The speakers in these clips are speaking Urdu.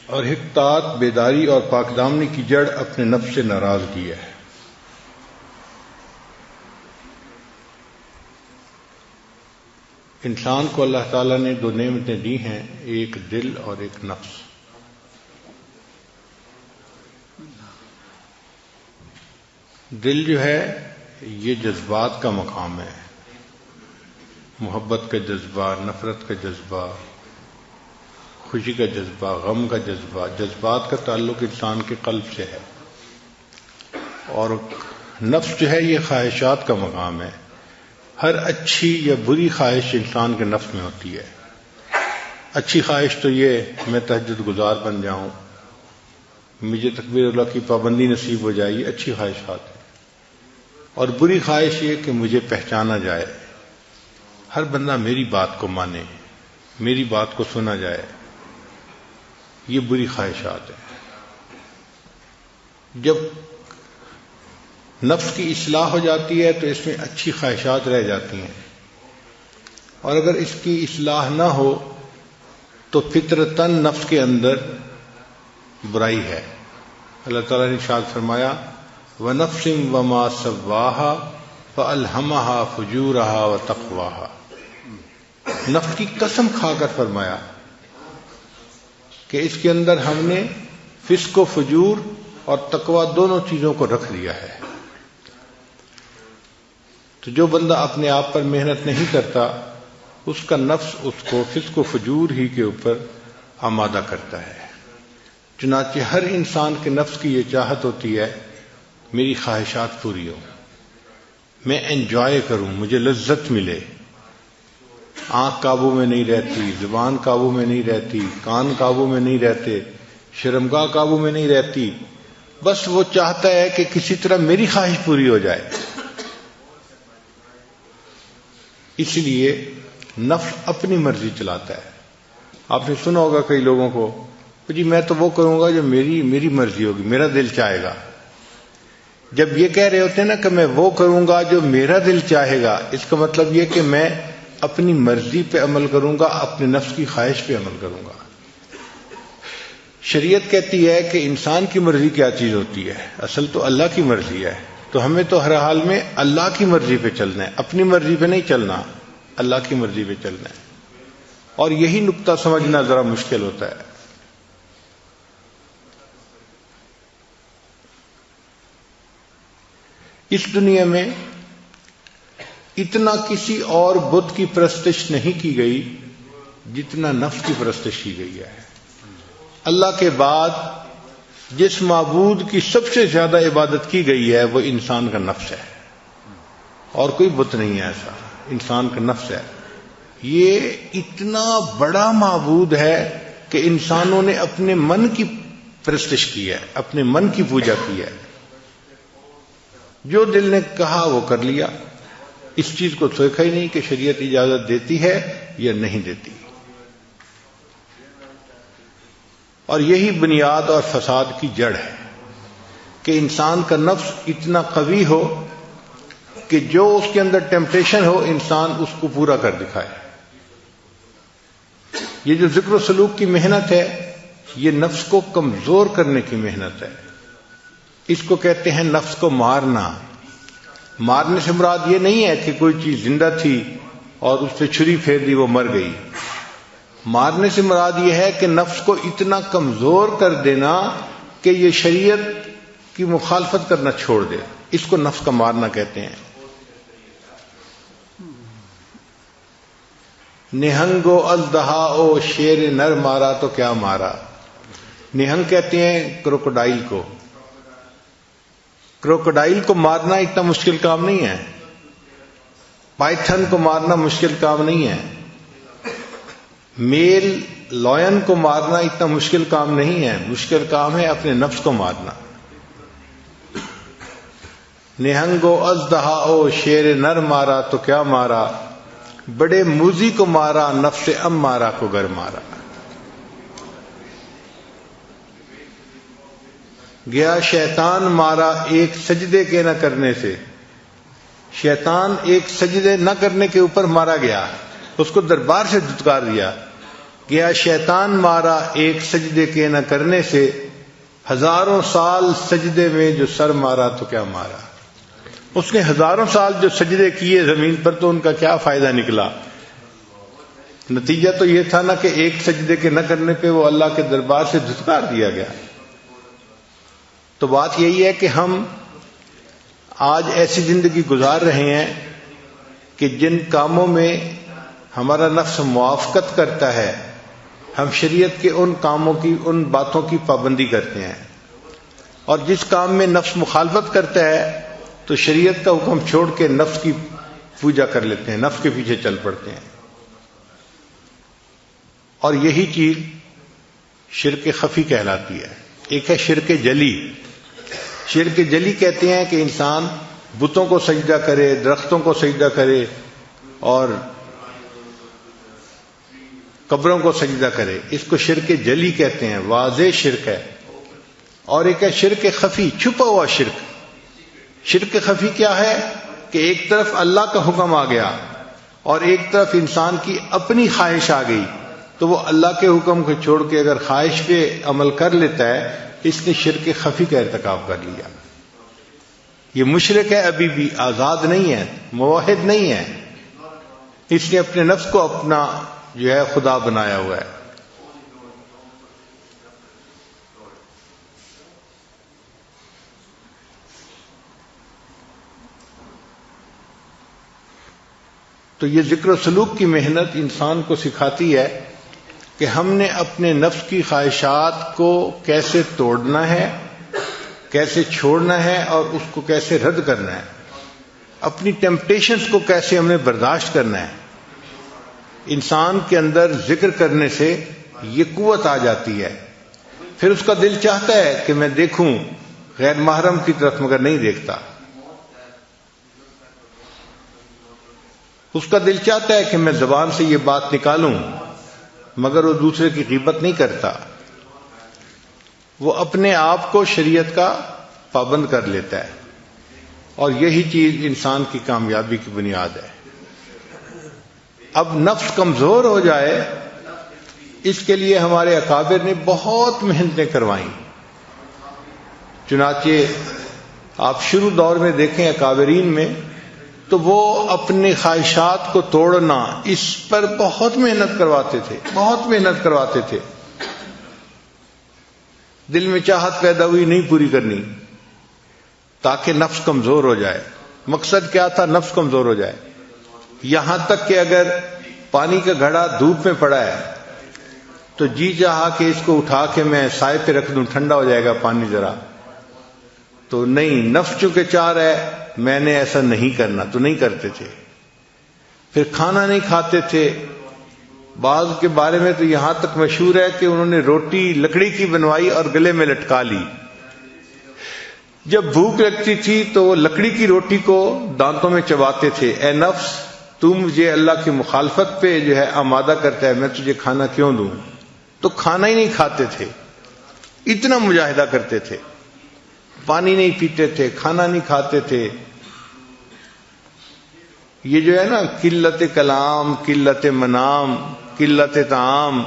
اور حقیقت بیداری اور پاک دامنی کی جڑ اپنے نفس سے ناراضگی ہے۔ انسان کو اللہ تعالیٰ نے دو نعمتیں دی ہیں، ایک دل اور ایک نفس۔ دل جو ہے یہ جذبات کا مقام ہے، محبت کا جذبہ، نفرت کا جذبہ، خوشی کا جذبہ، غم کا جذبہ۔ جذبات کا تعلق انسان کے قلب سے ہے، اور نفس جو ہے یہ خواہشات کا مقام ہے۔ ہر اچھی یا بری خواہش انسان کے نفس میں ہوتی ہے۔ اچھی خواہش تو یہ میں تہجد گزار بن جاؤں، مجھے تکبیر اللہ کی پابندی نصیب ہو جائے، یہ اچھی خواہشات ہے۔ اور بری خواہش یہ کہ مجھے پہچانا جائے، ہر بندہ میری بات کو مانے، میری بات کو سنا جائے، یہ بری خواہشات ہیں۔ جب نفس کی اصلاح ہو جاتی ہے تو اس میں اچھی خواہشات رہ جاتی ہیں، اور اگر اس کی اصلاح نہ ہو تو فطرتاً نفس کے اندر برائی ہے۔ اللہ تعالیٰ نے ارشاد فرمایا وَنَفْسٍ وَمَا سَوَّاهَا فَأَلْهَمَهَا فُجُورَهَا وَتَقْوَاهَا۔ نفس کی قسم کھا کر فرمایا کہ اس کے اندر ہم نے فسق و فجور اور تقوی دونوں چیزوں کو رکھ دیا ہے۔ تو جو بندہ اپنے آپ پر محنت نہیں کرتا، اس کا نفس اس کو فسق و فجور ہی کے اوپر آمادہ کرتا ہے۔ چنانچہ ہر انسان کے نفس کی یہ چاہت ہوتی ہے میری خواہشات پوری ہوں، میں انجوائے کروں، مجھے لذت ملے۔ آنکھ قابو میں نہیں رہتی، زبان قابو میں نہیں رہتی، کان قابو میں نہیں رہتے، شرمگاہ قابو میں نہیں رہتی، بس وہ چاہتا ہے کہ کسی طرح میری خواہش پوری ہو جائے۔ اس لیے نفس اپنی مرضی چلاتا ہے۔ آپ نے سنا ہوگا کئی لوگوں کو، جی میں تو وہ کروں گا جو میری مرضی ہوگی، میرا دل چاہے گا۔ جب یہ کہہ رہے ہوتے ہیں نا کہ میں وہ کروں گا جو میرا دل چاہے گا، اس کا مطلب یہ کہ میں اپنی مرضی پہ عمل کروں گا، اپنے نفس کی خواہش پہ عمل کروں گا۔ شریعت کہتی ہے کہ انسان کی مرضی کیا چیز ہوتی ہے؟ اصل تو اللہ کی مرضی ہے، تو ہمیں تو ہر حال میں اللہ کی مرضی پہ چلنا ہے، اپنی مرضی پہ نہیں چلنا، اللہ کی مرضی پہ چلنا ہے۔ اور یہی نقطہ سمجھنا ذرا مشکل ہوتا ہے۔ اس دنیا میں اتنا کسی اور بت کی پرستش نہیں کی گئی جتنا نفس کی پرستش کی گئی ہے۔ اللہ کے بعد جس معبود کی سب سے زیادہ عبادت کی گئی ہے وہ انسان کا نفس ہے، اور کوئی بت نہیں ہے ایسا، انسان کا نفس ہے۔ یہ اتنا بڑا معبود ہے کہ انسانوں نے اپنے من کی پرستش کی ہے، اپنے من کی پوجا کی ہے۔ جو دل نے کہا وہ کر لیا، اس چیز کو سوچا ہی نہیں کہ شریعت اجازت دیتی ہے یا نہیں دیتی۔ اور یہی بنیاد اور فساد کی جڑ ہے کہ انسان کا نفس اتنا قوی ہو کہ جو اس کے اندر ٹیمپٹیشن ہو انسان اس کو پورا کر دکھائے۔ یہ جو ذکر و سلوک کی محنت ہے یہ نفس کو کمزور کرنے کی محنت ہے۔ اس کو کہتے ہیں نفس کو مارنا۔ مارنے سے مراد یہ نہیں ہے کہ کوئی چیز زندہ تھی اور اس پہ چھری پھیر دی وہ مر گئی۔ مارنے سے مراد یہ ہے کہ نفس کو اتنا کمزور کر دینا کہ یہ شریعت کی مخالفت کرنا چھوڑ دے، اس کو نفس کا مارنا کہتے ہیں۔ نہنگو اژدہا او شیر نر مارا تو کیا مارا۔ نہنگ کہتے ہیں کروکوڈائل کو۔ کروکوڈائل کو مارنا اتنا مشکل کام نہیں ہے، پائتھن کو مارنا مشکل کام نہیں ہے، میل لائن کو مارنا اتنا مشکل کام نہیں ہے، مشکل کام ہے اپنے نفس کو مارنا۔ نہنگو اژدہا او شیر نر مارا تو کیا مارا، بڑے موذی کو مارا نفس امارہ کو گر مارا۔ گیا شیطان مارا ایک سجدے کے نہ کرنے سے۔ شیطان ایک سجدے نہ کرنے کے اوپر مارا گیا، اس کو دربار سے دھتکار دیا، گیا شیطان مارا ایک سجدے کے نہ کرنے سے، ہزاروں سال سجدے میں جو سر مارا تو کیا مارا۔ اس نے ہزاروں سال جو سجدے کیے زمین پر تو ان کا کیا فائدہ نکلا؟ نتیجہ تو یہ تھا نا کہ ایک سجدے کے نہ کرنے پہ وہ اللہ کے دربار سے دھتکار دیا گیا۔ تو بات یہی ہے کہ ہم آج ایسی زندگی گزار رہے ہیں کہ جن کاموں میں ہمارا نفس موافقت کرتا ہے، ہم شریعت کے ان کاموں کی، ان باتوں کی پابندی کرتے ہیں، اور جس کام میں نفس مخالفت کرتا ہے تو شریعت کا حکم چھوڑ کے نفس کی پوجا کر لیتے ہیں، نفس کے پیچھے چل پڑتے ہیں۔ اور یہی چیز شرک خفی کہلاتی ہے۔ ایک ہے شرک جلی۔ شرک جلی کہتے ہیں کہ انسان بتوں کو سجدہ کرے، درختوں کو سجدہ کرے اور قبروں کو سجدہ کرے، اس کو شرک جلی کہتے ہیں، واضح شرک ہے۔ اور ایک ہے شرک خفی، چھپا ہوا شرک۔ شرک خفی کیا ہے کہ ایک طرف اللہ کا حکم آ گیا اور ایک طرف انسان کی اپنی خواہش آ گئی، تو وہ اللہ کے حکم کو چھوڑ کے اگر خواہش پہ عمل کر لیتا ہے اس نے شرک خفی کا ارتکاب کر لیا۔ یہ مشرک ہے، ابھی بھی آزاد نہیں ہے، موحد نہیں ہے، اس نے اپنے نفس کو اپنا جو ہے خدا بنایا ہوا ہے۔ تو یہ ذکر و سلوک کی محنت انسان کو سکھاتی ہے کہ ہم نے اپنے نفس کی خواہشات کو کیسے توڑنا ہے، کیسے چھوڑنا ہے اور اس کو کیسے رد کرنا ہے، اپنی ٹیمپٹیشنز کو کیسے ہم نے برداشت کرنا ہے۔ انسان کے اندر ذکر کرنے سے یہ قوت آ جاتی ہے، پھر اس کا دل چاہتا ہے کہ میں دیکھوں غیر محرم کی طرف، مگر نہیں دیکھتا۔ اس کا دل چاہتا ہے کہ میں زبان سے یہ بات نکالوں، مگر وہ دوسرے کی غیبت نہیں کرتا، وہ اپنے آپ کو شریعت کا پابند کر لیتا ہے، اور یہی چیز انسان کی کامیابی کی بنیاد ہے۔ اب نفس کمزور ہو جائے اس کے لیے ہمارے اکابر نے بہت محنتیں کروائیں۔ چنانچہ آپ شروع دور میں دیکھیں اکابرین میں تو وہ اپنی خواہشات کو توڑنا اس پر بہت محنت کرواتے تھے، بہت محنت کرواتے تھے۔ دل میں چاہت پیدا ہوئی نہیں پوری کرنی تاکہ نفس کمزور ہو جائے۔ مقصد کیا تھا؟ نفس کمزور ہو جائے۔ یہاں تک کہ اگر پانی کا گھڑا دھوپ میں پڑا ہے تو جی چاہا کہ اس کو اٹھا کے میں سائے پہ رکھ دوں، ٹھنڈا ہو جائے گا پانی ذرا، تو نہیں، نفس چونکہ چاہ رہا ہے میں نے ایسا نہیں کرنا، تو نہیں کرتے تھے۔ پھر کھانا نہیں کھاتے تھے۔ بعض کے بارے میں تو یہاں تک مشہور ہے کہ انہوں نے روٹی لکڑی کی بنوائی اور گلے میں لٹکا لی۔ جب بھوک لگتی تھی تو وہ لکڑی کی روٹی کو دانتوں میں چباتے تھے۔ اے نفس، تو مجھے اللہ کی مخالفت پہ جو ہے آمادہ کرتا ہے، میں تجھے کھانا کیوں دوں؟ تو کھانا ہی نہیں کھاتے تھے، اتنا مجاہدہ کرتے تھے، پانی نہیں پیتے تھے، کھانا نہیں کھاتے تھے۔ یہ جو ہے نا قلت کلام، قلت منام، قلت طعام،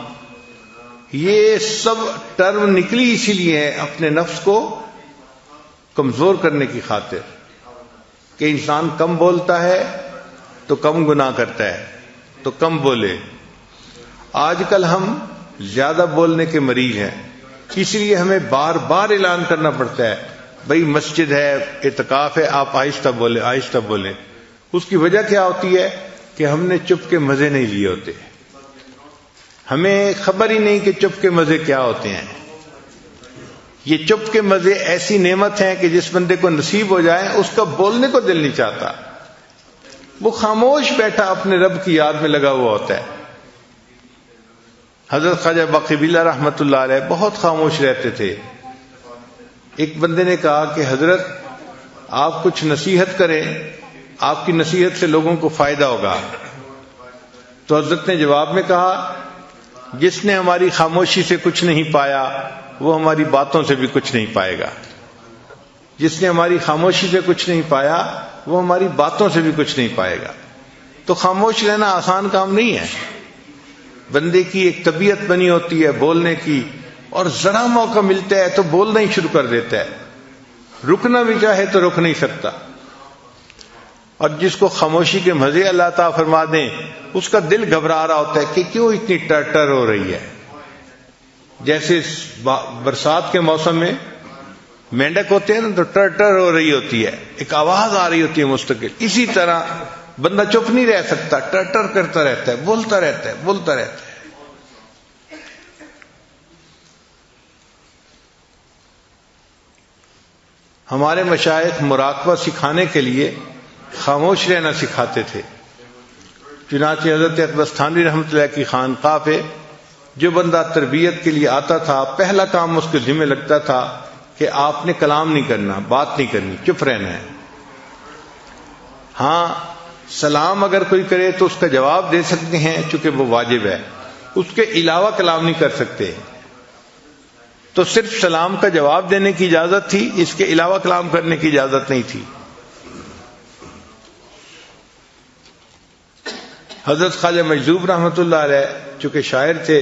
یہ سب ٹرم نکلی اسی لیے ہے اپنے نفس کو کمزور کرنے کی خاطر، کہ انسان کم بولتا ہے تو کم گناہ کرتا ہے، تو کم بولے۔ آج کل ہم زیادہ بولنے کے مریض ہیں، اس لیے ہمیں بار بار اعلان کرنا پڑتا ہے بھئی مسجد ہے، اعتکاف ہے، آپ آہستہ بولیں، آہستہ بولیں۔ اس کی وجہ کیا ہوتی ہے کہ ہم نے چپ کے مزے نہیں لیے ہوتے، ہمیں خبر ہی نہیں کہ چپ کے مزے کیا ہوتے ہیں۔ یہ چپ کے مزے ایسی نعمت ہیں کہ جس بندے کو نصیب ہو جائے اس کا بولنے کو دل نہیں چاہتا، وہ خاموش بیٹھا اپنے رب کی یاد میں لگا ہوا ہوتا ہے۔ حضرت خواجہ باقی رحمۃ اللہ علیہ بہت خاموش رہتے تھے۔ ایک بندے نے کہا کہ حضرت آپ کچھ نصیحت کریں، آپ کی نصیحت سے لوگوں کو فائدہ ہوگا۔ تو حضرت نے جواب میں کہا جس نے ہماری خاموشی سے کچھ نہیں پایا وہ ہماری باتوں سے بھی کچھ نہیں پائے گا۔ جس نے ہماری خاموشی سے کچھ نہیں پایا وہ ہماری باتوں سے بھی کچھ نہیں پائے گا۔ تو خاموش رہنا آسان کام نہیں ہے، بندے کی ایک طبیعت بنی ہوتی ہے بولنے کی، اور ذرا موقع ملتا ہے تو بولنا ہی شروع کر دیتا ہے، رکنا بھی چاہے تو رک نہیں سکتا۔ اور جس کو خاموشی کے مزے اللہ تعالیٰ فرما دیں، اس کا دل گھبرا رہا ہوتا ہے کہ کیوں اتنی ٹر ہو رہی ہے۔ جیسے برسات کے موسم میں مینڈک ہوتے ہیں نا، تو ٹر ہو رہی ہوتی ہے، ایک آواز آ رہی ہوتی ہے مستقل، اسی طرح بندہ چپ نہیں رہ سکتا، ٹر کرتا رہتا ہے، بولتا رہتا ہے۔ ہمارے مشائخ مراقبہ سکھانے کے لیے خاموش رہنا سکھاتے تھے۔ چنانچہ حضرت اقدس تھانوی رحمۃ اللہ کی خانقاہ پہ جو بندہ تربیت کے لیے آتا تھا، پہلا کام اس کے ذمہ لگتا تھا کہ آپ نے کلام نہیں کرنا، بات نہیں کرنی، چپ رہنا ہے۔ ہاں، سلام اگر کوئی کرے تو اس کا جواب دے سکتے ہیں چونکہ وہ واجب ہے، اس کے علاوہ کلام نہیں کر سکتے۔ تو صرف سلام کا جواب دینے کی اجازت تھی، اس کے علاوہ کلام کرنے کی اجازت نہیں تھی۔ حضرت خواجہ مجذوب رحمۃ اللہ علیہ چونکہ شاعر تھے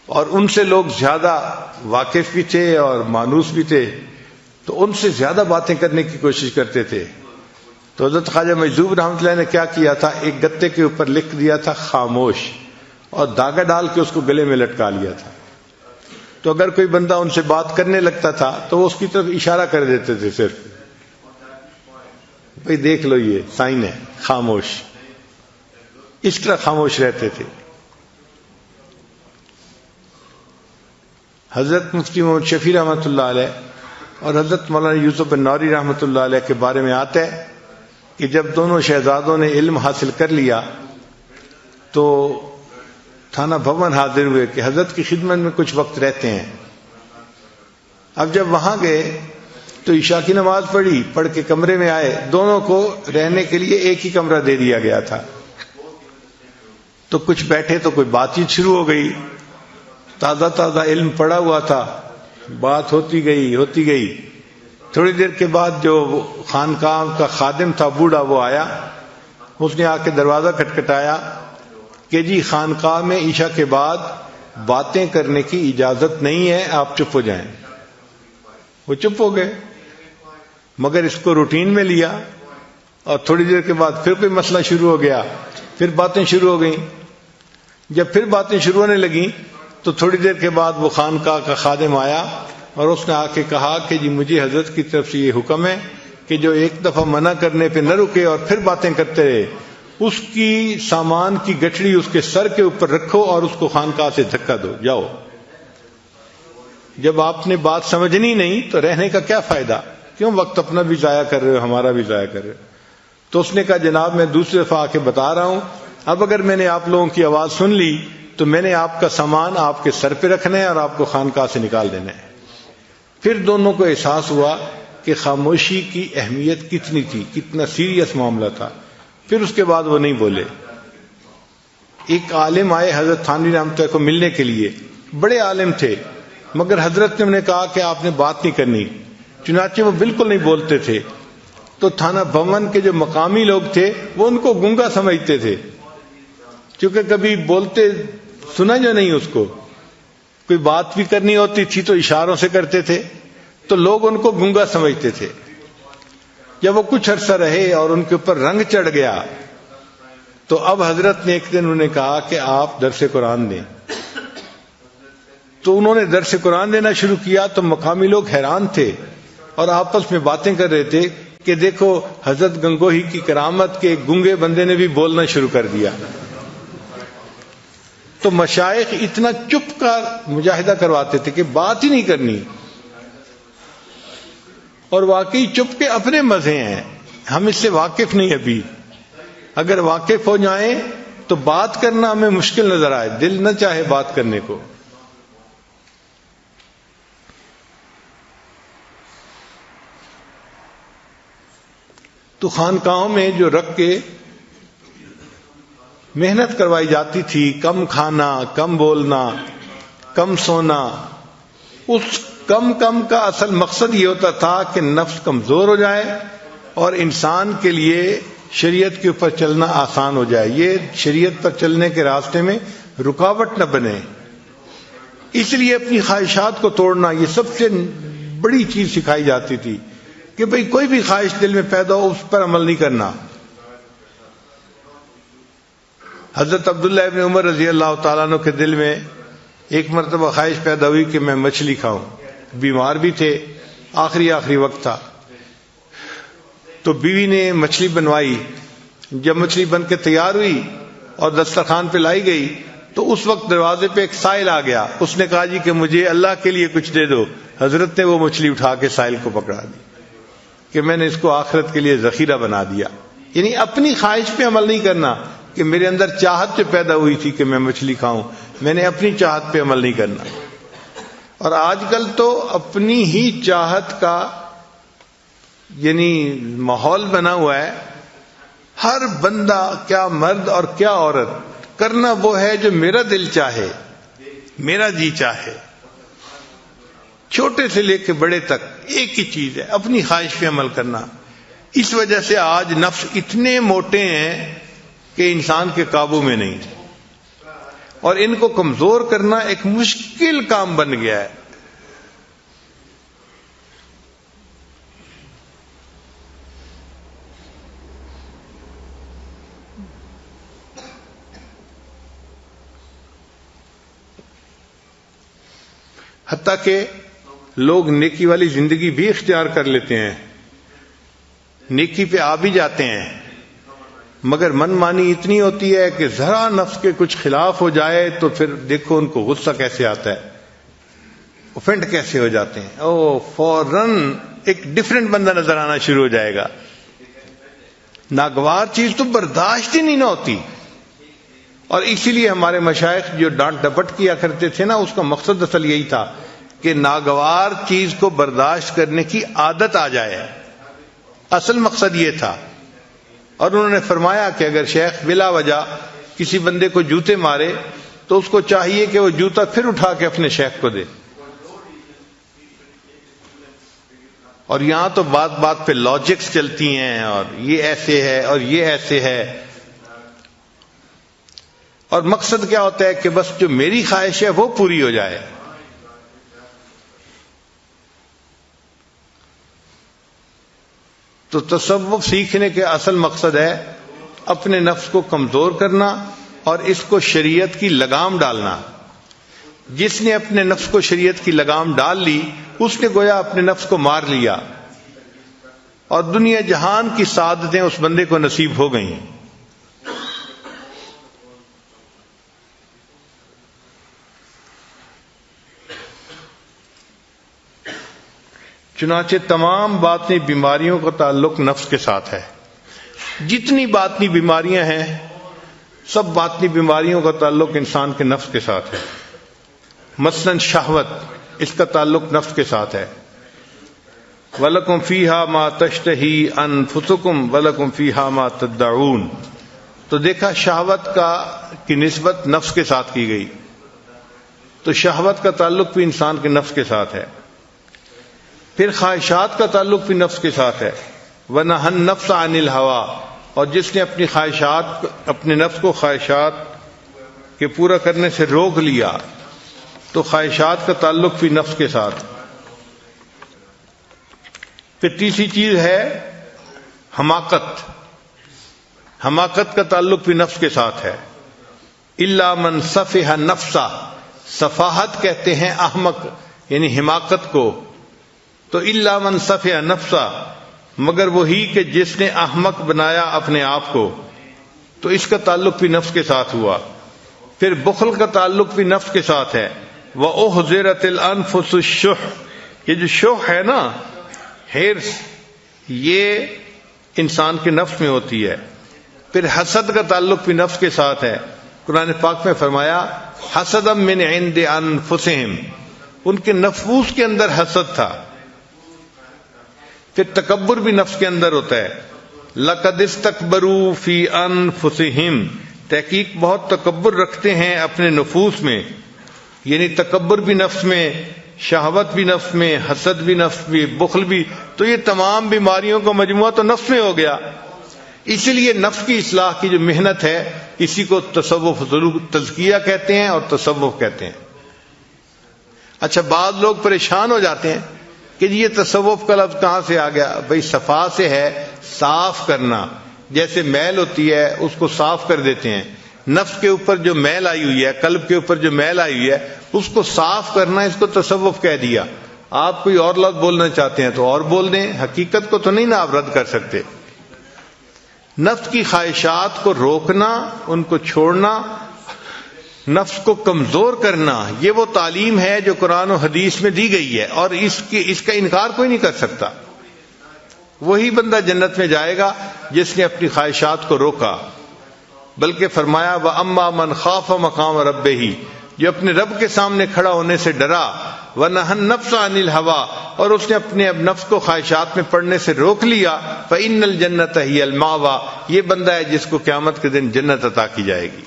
اور ان سے لوگ زیادہ واقف بھی تھے اور مانوس بھی تھے، تو ان سے زیادہ باتیں کرنے کی کوشش کرتے تھے۔ تو حضرت خواجہ مجذوب رحمۃ اللہ نے کیا کیا تھا، ایک گتے کے اوپر لکھ دیا تھا خاموش، اور دھاگا ڈال کے اس کو گلے میں لٹکا لیا تھا۔ تو اگر کوئی بندہ ان سے بات کرنے لگتا تھا تو وہ اس کی طرف اشارہ کر دیتے تھے، صرف بھئی دیکھ لو یہ سائن ہے خاموش، اس طرح خاموش رہتے تھے۔ حضرت مفتی محمد شفیع رحمۃ اللہ علیہ اور حضرت مولانا یوسف بن نوری رحمۃ اللہ علیہ کے بارے میں آتا ہے کہ جب دونوں شہزادوں نے علم حاصل کر لیا تو تھانہ بھون حاضر ہوئے کہ حضرت کی خدمت میں کچھ وقت رہتے ہیں۔ اب جب وہاں گئے تو عشاء کی نماز پڑھ کے کمرے میں آئے، دونوں کو رہنے کے لیے ایک ہی کمرہ دے دیا گیا تھا۔ تو کچھ بیٹھے تو کوئی بات چیت شروع ہو گئی، تازہ علم پڑا ہوا تھا، بات ہوتی گئی۔ تھوڑی دیر کے بعد جو خانقاہ کا خادم تھا بوڑھا، وہ آیا، اس نے آ کے دروازہ کھٹکھٹایا کہ جی خانقاہ میں عشاء کے بعد باتیں کرنے کی اجازت نہیں ہے، آپ چپ ہو جائیں۔ وہ چپ ہو گئے، مگر اس کو روٹین میں لیا، اور تھوڑی دیر کے بعد پھر کوئی مسئلہ شروع ہو گیا، پھر باتیں شروع ہو گئیں۔ جب پھر باتیں شروع ہونے لگیں تو تھوڑی دیر کے بعد وہ خانقاہ کا خادم آیا اور اس نے آ کے کہا کہ جی مجھے حضرت کی طرف سے یہ حکم ہے کہ جو ایک دفعہ منع کرنے پہ نہ رکے اور پھر باتیں کرتے رہے، اس کی سامان کی گٹھڑی اس کے سر کے اوپر رکھو اور اس کو خانقاہ سے دھکا دو، جاؤ۔ جب آپ نے بات سمجھنی نہیں تو رہنے کا کیا فائدہ، کیوں وقت اپنا بھی ضائع کر رہے ہو، ہمارا بھی ضائع کر رہے ہو۔ تو اس نے کہا جناب میں دوسری دفعہ آ کے بتا رہا ہوں، اب اگر میں نے آپ لوگوں کی آواز سن لی تو میں نے آپ کا سامان آپ کے سر پہ رکھنا ہے اور آپ کو خانقاہ سے نکال دینا ہے۔ پھر دونوں کو احساس ہوا کہ خاموشی کی اہمیت کتنی تھی، کتنا سیریس معاملہ تھا۔ پھر اس کے بعد وہ نہیں بولے۔ ایک عالم آئے حضرت تھانوی رحمۃ اللہ کو ملنے کے لیے، بڑے عالم تھے، مگر حضرت نے انہیں کہا کہ آپ نے بات نہیں کرنی، چنانچہ وہ بالکل نہیں بولتے تھے۔ تو تھانہ بھون کے جو مقامی لوگ تھے وہ ان کو گونگا سمجھتے تھے، کیونکہ کبھی بولتے سنا جو نہیں، اس کو کوئی بات بھی کرنی ہوتی تھی تو اشاروں سے کرتے تھے، تو لوگ ان کو گونگا سمجھتے تھے۔ جب وہ کچھ عرصہ رہے اور ان کے اوپر رنگ چڑھ گیا تو اب حضرت نے ایک دن انہیں کہا کہ آپ درس قرآن دیں۔ تو انہوں نے درس قرآن دینا شروع کیا تو مقامی لوگ حیران تھے اور آپس میں باتیں کر رہے تھے کہ دیکھو حضرت گنگوہی کی کرامت کے گونگے بندے نے بھی بولنا شروع کر دیا۔ تو مشائخ اتنا چپ کا مجاہدہ کرواتے تھے کہ بات ہی نہیں کرنی، اور واقعی چپ کے اپنے مزے ہیں، ہم اس سے واقف نہیں ابھی۔ اگر واقف ہو جائیں تو بات کرنا ہمیں مشکل نظر آئے، دل نہ چاہے بات کرنے کو۔ تو خانقاہوں میں جو رکھ کے محنت کروائی جاتی تھی، کم کھانا، کم بولنا، کم سونا، اس کم کا اصل مقصد یہ ہوتا تھا کہ نفس کمزور ہو جائے اور انسان کے لیے شریعت کے اوپر چلنا آسان ہو جائے، یہ شریعت پر چلنے کے راستے میں رکاوٹ نہ بنے. اس لیے اپنی خواہشات کو توڑنا یہ سب سے بڑی چیز سکھائی جاتی تھی کہ بھئی کوئی بھی خواہش دل میں پیدا ہو اس پر عمل نہیں کرنا. حضرت عبداللہ ابن عمر رضی اللہ تعالیٰ عنہ کے دل میں ایک مرتبہ خواہش پیدا ہوئی کہ میں مچھلی کھاؤں. بیمار بھی تھے، آخری وقت تھا. تو بیوی نے مچھلی بنوائی. جب مچھلی بن کے تیار ہوئی اور دسترخوان پہ لائی گئی تو اس وقت دروازے پہ ایک سائل آ گیا. اس نے کہا جی کہ مجھے اللہ کے لیے کچھ دے دو. حضرت نے وہ مچھلی اٹھا کے سائل کو پکڑا دی کہ میں نے اس کو آخرت کے لیے ذخیرہ بنا دیا. یعنی اپنی خواہش پہ عمل نہیں کرنا کہ میرے اندر چاہت جو پیدا ہوئی تھی کہ میں مچھلی کھاؤں، میں نے اپنی چاہت پہ عمل نہیں کرنا. اور آج کل تو اپنی ہی چاہت کا یعنی ماحول بنا ہوا ہے. ہر بندہ، کیا مرد اور کیا عورت، کرنا وہ ہے جو میرا دل چاہے، میرا جی چاہے. چھوٹے سے لے کے بڑے تک ایک ہی چیز ہے، اپنی خواہش پہ عمل کرنا. اس وجہ سے آج نفس اتنے موٹے ہیں کہ انسان کے قابو میں نہیں، اور ان کو کمزور کرنا ایک مشکل کام بن گیا ہے. حتیٰ کہ لوگ نیکی والی زندگی بھی اختیار کر لیتے ہیں، نیکی پہ آ بھی جاتے ہیں، مگر من مانی اتنی ہوتی ہے کہ ذرا نفس کے کچھ خلاف ہو جائے تو پھر دیکھو ان کو غصہ کیسے آتا ہے، اوفینڈ کیسے ہو جاتے ہیں. فوراً ایک ڈفرینٹ بندہ نظر آنا شروع ہو جائے گا. ناگوار چیز تو برداشت ہی نہیں نہ ہوتی. اور اسی لیے ہمارے مشائخ جو ڈانٹ ڈپٹ کیا کرتے تھے نا، اس کا مقصد اصل یہی تھا کہ ناگوار چیز کو برداشت کرنے کی عادت آ جائے. اصل مقصد یہ تھا. اور انہوں نے فرمایا کہ اگر شیخ بلا وجہ کسی بندے کو جوتے مارے تو اس کو چاہیے کہ وہ جوتا پھر اٹھا کے اپنے شیخ کو دے. اور یہاں تو بات بات پہ لاجکس چلتی ہیں، اور یہ ایسے ہے اور یہ ایسے ہے. اور مقصد کیا ہوتا ہے کہ بس جو میری خواہش ہے وہ پوری ہو جائے. تو تصوف سیکھنے کے اصل مقصد ہے اپنے نفس کو کمزور کرنا اور اس کو شریعت کی لگام ڈالنا. جس نے اپنے نفس کو شریعت کی لگام ڈال لی اس نے گویا اپنے نفس کو مار لیا، اور دنیا جہان کی سعادتیں اس بندے کو نصیب ہو گئیں. چنانچہ تمام باطنی بیماریوں کا تعلق نفس کے ساتھ ہے. جتنی باطنی بیماریاں ہیں سب باطنی بیماریوں کا تعلق انسان کے نفس کے ساتھ ہے. مثلا شہوت، اس کا تعلق نفس کے ساتھ ہے. وَلَكُمْ فِيهَا مَا تَشْتَهِي أَنفُسُكُمْ وَلَكُمْ فِيهَا مَا تَدَّعُونَ. تو دیکھا شہوت کی نسبت نفس کے ساتھ کی گئی، تو شہوت کا تعلق بھی انسان کے نفس کے ساتھ ہے. پھر خواہشات کا تعلق بھی نفس کے ساتھ ہے. وَنَهَى النَّفْسَ عَنِ الْهَوَىٰ. اور جس نے اپنی خواہشات، اپنے نفس کو خواہشات کے پورا کرنے سے روک لیا تو خواہشات کا تعلق بھی نفس کے ساتھ. پھر تیسری چیز ہے حماقت. حماقت کا تعلق بھی نفس کے ساتھ ہے. إِلَّا مَنْ سَفِهَ نَفْسَهُ. سفاہت کہتے ہیں احمق یعنی حماقت کو. تو إِلَّا مَنْ سَفِهَ نَفْسَهُ، مگر وہی کہ جس نے احمق بنایا اپنے آپ کو، تو اس کا تعلق بھی نفس کے ساتھ ہوا. پھر بخل کا تعلق بھی نفس کے ساتھ ہے. وَأُحْضِرَتِ الْأَنفُسُ الشُّحَّ. یہ جو شح ہے نا، ہرس، یہ انسان کے نفس میں ہوتی ہے. پھر حسد کا تعلق بھی نفس کے ساتھ ہے. قرآن پاک میں فرمایا حسدا من عند انفسہم، ان کے نفوس کے اندر حسد تھا. پھر تکبر بھی نفس کے اندر ہوتا ہے. لَقَدِ اسْتَكْبَرُوا فِي أَنفُسِهِمْ. تحقیق بہت تکبر رکھتے ہیں اپنے نفوس میں. یعنی تکبر بھی نفس میں، شہوت بھی نفس میں، حسد بھی نفس میں، بخل بھی. تو یہ تمام بیماریوں کا مجموعہ تو نفس میں ہو گیا. اسی لیے نفس کی اصلاح کی جو محنت ہے اسی کو تصوف تزکیہ کہتے ہیں اور تصوف کہتے ہیں. اچھا بعض لوگ پریشان ہو جاتے ہیں کہ یہ تصوف کا لفظ کہاں سے آ گیا؟ بھئی صفا سے ہے، صاف کرنا. جیسے میل ہوتی ہے اس کو صاف کر دیتے ہیں. نفس کے اوپر جو میل آئی ہوئی ہے، قلب کے اوپر جو میل آئی ہوئی ہے اس کو صاف کرنا، اس کو تصوف کہہ دیا. آپ کوئی اور لفظ بولنا چاہتے ہیں تو اور بول دیں، حقیقت کو تو نہیں نا آپ رد کر سکتے. نفس کی خواہشات کو روکنا، ان کو چھوڑنا، نفس کو کمزور کرنا، یہ وہ تعلیم ہے جو قرآن و حدیث میں دی گئی ہے، اور اس کا انکار کوئی نہیں کر سکتا. وہی بندہ جنت میں جائے گا جس نے اپنی خواہشات کو روکا. بلکہ فرمایا وَأَمَّا مَنْ خَافَ مَقَامَ رَبِّهِ، جو اپنے رب کے سامنے کھڑا ہونے سے ڈرا، وَنَهَى النَّفْسَ عَنِ الْهَوَىٰ، اور اس نے اپنے نفس کو خواہشات میں پڑنے سے روک لیا، فَإِنَّ الْجَنَّةَ هِيَ الْمَأْوَىٰ، یہ بندہ ہے جس کو قیامت کے دن جنت عطا کی جائے گی.